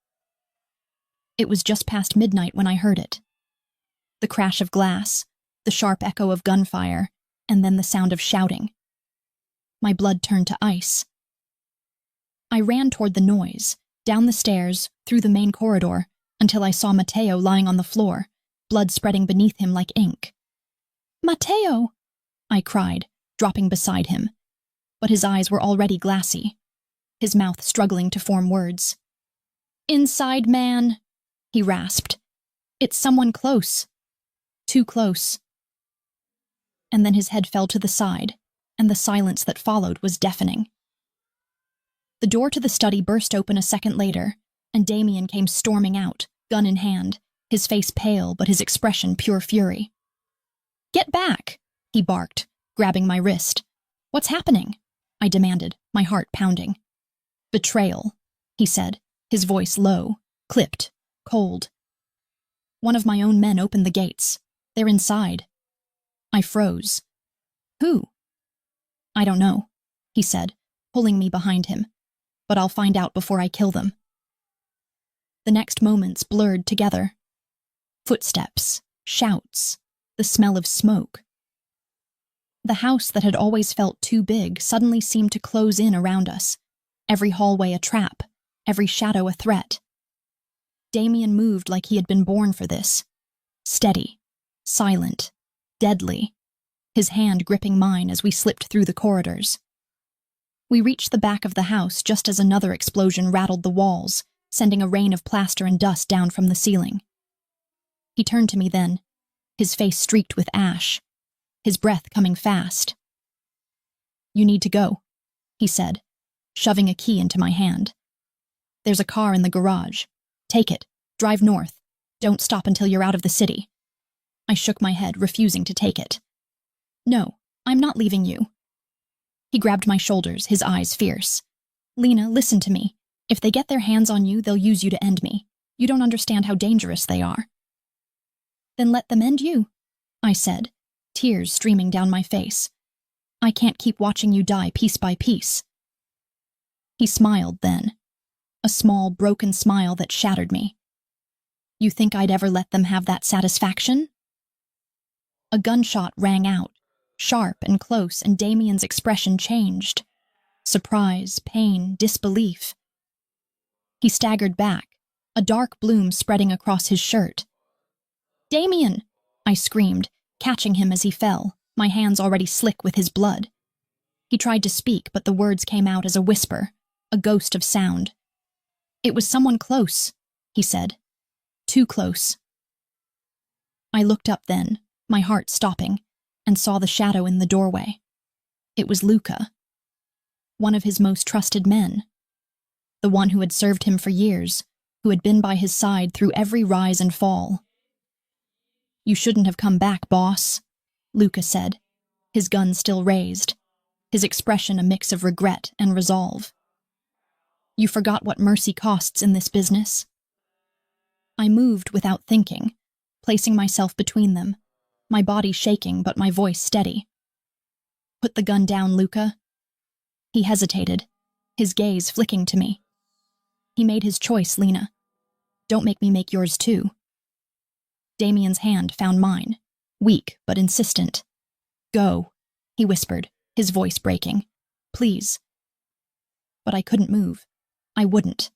It was just past midnight when I heard it. The crash of glass, the sharp echo of gunfire, and then the sound of shouting. My blood turned to ice. I ran toward the noise, down the stairs, through the main corridor, until I saw Matteo lying on the floor, blood spreading beneath him like ink. "Matteo!" I cried, dropping beside him, but his eyes were already glassy, his mouth struggling to form words. "Inside man," he rasped. "It's someone close. Too close." And then his head fell to the side, and the silence that followed was deafening. The door to the study burst open a second later, and Damien came storming out, gun in hand, his face pale but his expression pure fury. "Get back!" he barked, grabbing my wrist. "What's happening?" I demanded, my heart pounding. "Betrayal," he said, his voice low, clipped, cold. "One of my own men opened the gates. They're inside." I froze. "Who?" "I don't know," he said, pulling me behind him, "but I'll find out before I kill them." The next moments blurred together. Footsteps, shouts, the smell of smoke. The house that had always felt too big suddenly seemed to close in around us, every hallway a trap, every shadow a threat. Damien moved like he had been born for this, steady, silent, deadly, his hand gripping mine as we slipped through the corridors. We reached the back of the house just as another explosion rattled the walls, sending a rain of plaster and dust down from the ceiling. He turned to me then, his face streaked with ash, his breath coming fast. "You need to go," he said, shoving a key into my hand. "There's a car in the garage. Take it. Drive north. Don't stop until you're out of the city." I shook my head, refusing to take it. "No, I'm not leaving you." He grabbed my shoulders, his eyes fierce. "Lena, listen to me. If they get their hands on you, they'll use you to end me. You don't understand how dangerous they are." "Then let them end you," I said, tears streaming down my face. "I can't keep watching you die piece by piece." He smiled then, a small, broken smile that shattered me. "You think I'd ever let them have that satisfaction?" A gunshot rang out, sharp and close, and Damien's expression changed. Surprise, pain, disbelief. He staggered back, a dark bloom spreading across his shirt. "Damien!" I screamed, catching him as he fell, my hands already slick with his blood. He tried to speak, but the words came out as a whisper, a ghost of sound. "It was someone close," he said. "Too close." I looked up then, my heart stopping, and saw the shadow in the doorway. It was Luca, one of his most trusted men, the one who had served him for years, who had been by his side through every rise and fall. "You shouldn't have come back, boss," Luca said, his gun still raised, his expression a mix of regret and resolve. "You forgot what mercy costs in this business." I moved without thinking, placing myself between them, my body shaking but my voice steady. "Put the gun down, Luca." He hesitated, his gaze flicking to me. "He made his choice, Lena. Don't make me make yours too." Damien's hand found mine, weak but insistent. "Go," he whispered, his voice breaking. "Please." But I couldn't move. I wouldn't.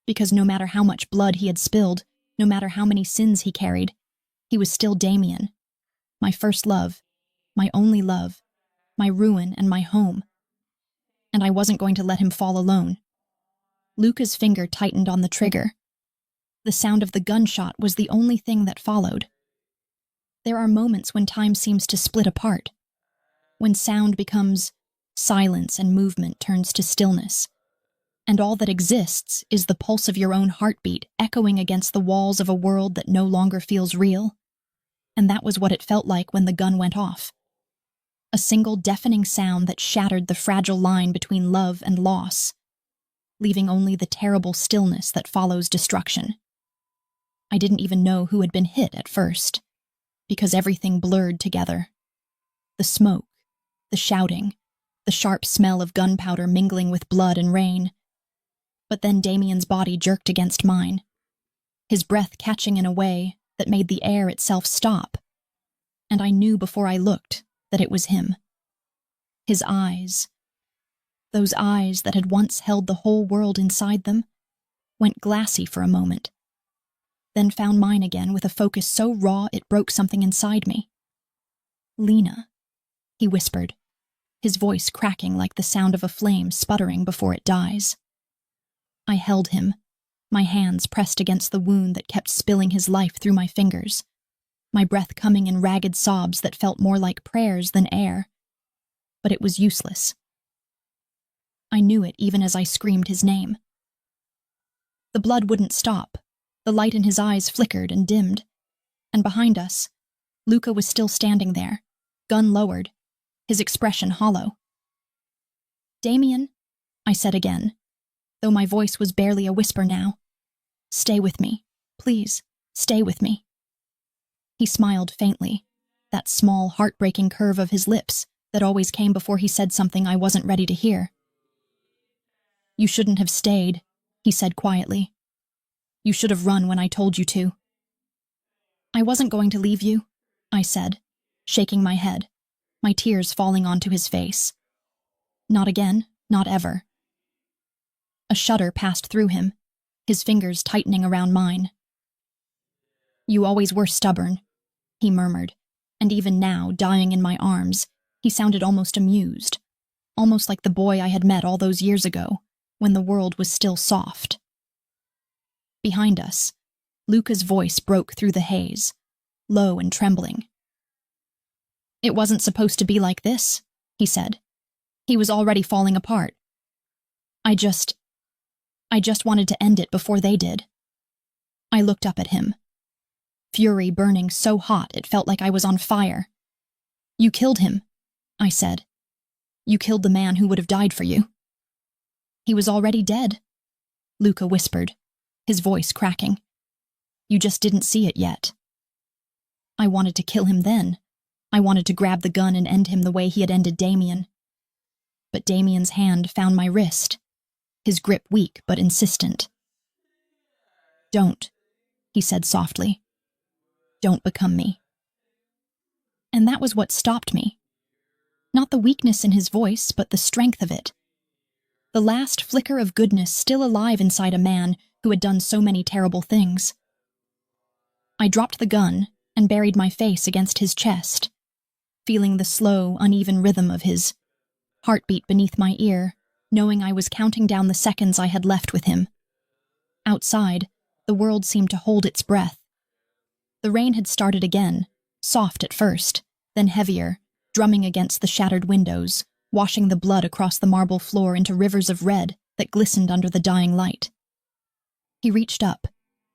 Because no matter how much blood he had spilled, no matter how many sins he carried, he was still Damien. My first love, my only love, my ruin and my home. And I wasn't going to let him fall alone. Luca's finger tightened on the trigger. The sound of the gunshot was the only thing that followed. There are moments when time seems to split apart, when sound becomes silence and movement turns to stillness, and all that exists is the pulse of your own heartbeat echoing against the walls of a world that no longer feels real. And that was what it felt like when the gun went off. A single deafening sound that shattered the fragile line between love and loss, leaving only the terrible stillness that follows destruction. I didn't even know who had been hit at first, because everything blurred together. The smoke, the shouting, the sharp smell of gunpowder mingling with blood and rain. But then Damien's body jerked against mine, his breath catching in a way that made the air itself stop, and I knew before I looked that it was him. His eyes, those eyes that had once held the whole world inside them, went glassy for a moment, then found mine again with a focus so raw it broke something inside me. "Lena," he whispered, his voice cracking like the sound of a flame sputtering before it dies. I held him, my hands pressed against the wound that kept spilling his life through my fingers, my breath coming in ragged sobs that felt more like prayers than air. But it was useless. I knew it even as I screamed his name. The blood wouldn't stop. The light in his eyes flickered and dimmed, and behind us, Luca was still standing there, gun lowered, his expression hollow. "Damien," I said again, though my voice was barely a whisper now. "Stay with me. Please, stay with me." He smiled faintly, that small, heartbreaking curve of his lips that always came before he said something I wasn't ready to hear. "You shouldn't have stayed," he said quietly. "You should have run when I told you to." "I wasn't going to leave you," I said, shaking my head, my tears falling onto his face. "Not again, not ever." A shudder passed through him, his fingers tightening around mine. "You always were stubborn," he murmured, and even now, dying in my arms, he sounded almost amused, almost like the boy I had met all those years ago, when the world was still soft. Behind us, Luca's voice broke through the haze, low and trembling. "It wasn't supposed to be like this," he said. "He was already falling apart. I just wanted to end it before they did." I looked up at him, fury burning so hot it felt like I was on fire. "You killed him," I said. "You killed the man who would have died for you." "He was already dead," Luca whispered, his voice cracking. "You just didn't see it yet." I wanted to kill him then. I wanted to grab the gun and end him the way he had ended Damien. But Damien's hand found my wrist, his grip weak but insistent. "Don't," he said softly. "Don't become me." And that was what stopped me. Not the weakness in his voice, but the strength of it. The last flicker of goodness still alive inside a man who had done so many terrible things. I dropped the gun and buried my face against his chest, feeling the slow, uneven rhythm of his heartbeat beneath my ear, knowing I was counting down the seconds I had left with him. Outside, the world seemed to hold its breath. The rain had started again, soft at first, then heavier, drumming against the shattered windows, washing the blood across the marble floor into rivers of red that glistened under the dying light. He reached up,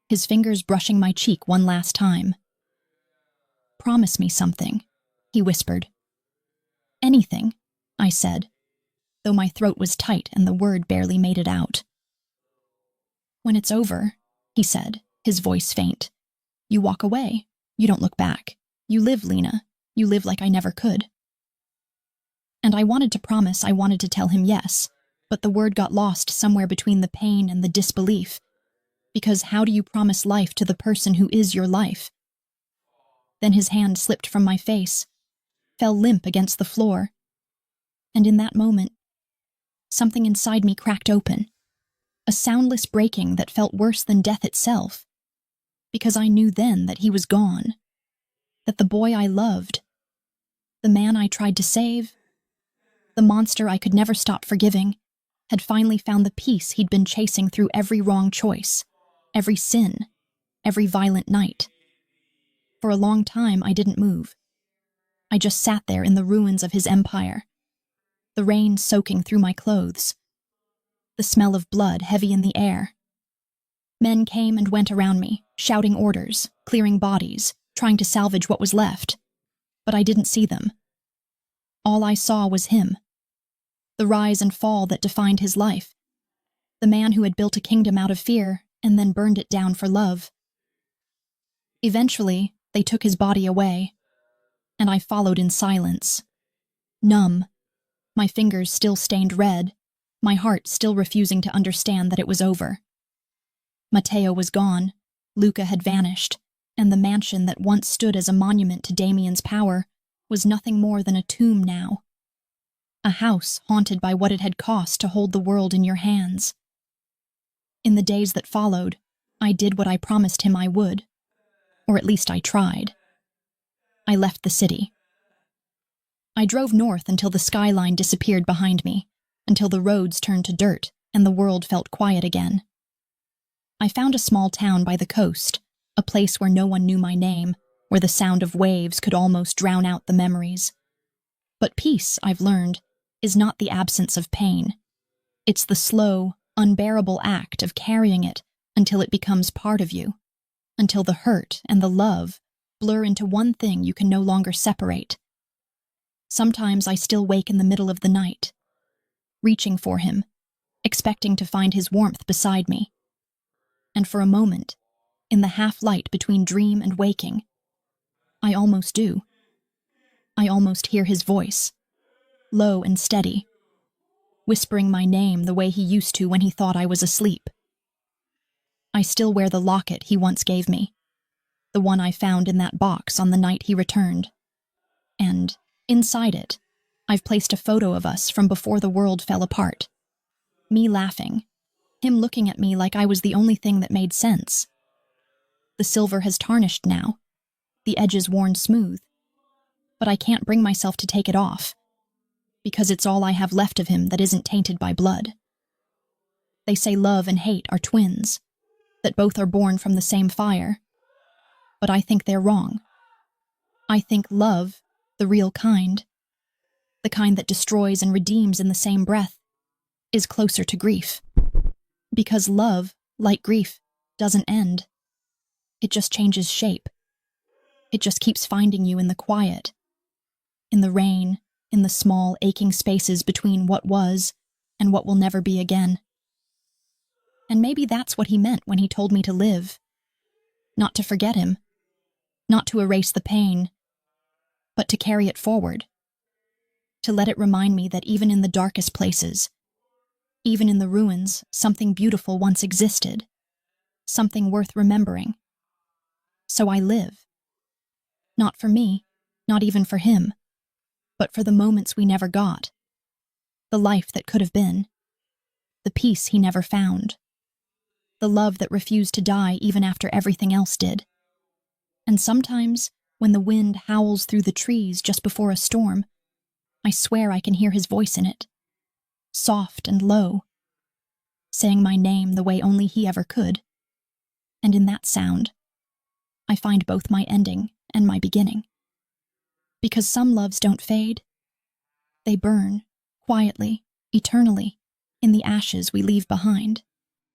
his fingers brushing my cheek one last time. "Promise me something," he whispered. "Anything," I said, though my throat was tight and the word barely made it out. "When it's over," he said, his voice faint, "you walk away. You don't look back. You live, Lena. You live like I never could." And I wanted to promise, I wanted to tell him yes, but the word got lost somewhere between the pain and the disbelief. Because how do you promise life to the person who is your life? Then his hand slipped from my face, fell limp against the floor, and in that moment, something inside me cracked open, a soundless breaking that felt worse than death itself, because I knew then that he was gone, that the boy I loved, the man I tried to save, the monster I could never stop forgiving, had finally found the peace he'd been chasing through every wrong choice, every sin, every violent night. For a long time, I didn't move. I just sat there in the ruins of his empire, the rain soaking through my clothes, the smell of blood heavy in the air. Men came and went around me, shouting orders, clearing bodies, trying to salvage what was left. But I didn't see them. All I saw was him, the rise and fall that defined his life, the man who had built a kingdom out of fear and then burned it down for love. Eventually, they took his body away, and I followed in silence, numb, my fingers still stained red, my heart still refusing to understand that it was over. Matteo was gone, Luca had vanished, and the mansion that once stood as a monument to Damien's power was nothing more than a tomb now. A house haunted by what it had cost to hold the world in your hands. In the days that followed, I did what I promised him I would, or at least I tried. I left the city. I drove north until the skyline disappeared behind me, until the roads turned to dirt and the world felt quiet again. I found a small town by the coast, a place where no one knew my name, where the sound of waves could almost drown out the memories. But peace, I've learned, is not the absence of pain. It's the slow, unbearable act of carrying it until it becomes part of you, until the hurt and the love blur into one thing you can no longer separate. Sometimes I still wake in the middle of the night, reaching for him, expecting to find his warmth beside me. And for a moment, in the half-light between dream and waking, I almost do. I almost hear his voice, low and steady, whispering my name the way he used to when he thought I was asleep. I still wear the locket he once gave me, the one I found in that box on the night he returned. And, inside it, I've placed a photo of us from before the world fell apart. Me laughing, him looking at me like I was the only thing that made sense. The silver has tarnished now, the edges worn smooth, but I can't bring myself to take it off, because it's all I have left of him that isn't tainted by blood. They say love and hate are twins, that both are born from the same fire, but I think they're wrong. I think love, the real kind, the kind that destroys and redeems in the same breath, is closer to grief. Because love, like grief, doesn't end. It just changes shape. It just keeps finding you in the quiet, in the rain, in the small, aching spaces between what was and what will never be again. And maybe that's what he meant when he told me to live. Not to forget him, not to erase the pain, but to carry it forward. To let it remind me that even in the darkest places, even in the ruins, something beautiful once existed, something worth remembering. So I live. Not for me, not even for him, but for the moments we never got, the life that could have been, the peace he never found, the love that refused to die even after everything else did. And sometimes, when the wind howls through the trees just before a storm, I swear I can hear his voice in it, soft and low, saying my name the way only he ever could. And in that sound, I find both my ending and my beginning. Because some loves don't fade. They burn, quietly, eternally, in the ashes we leave behind.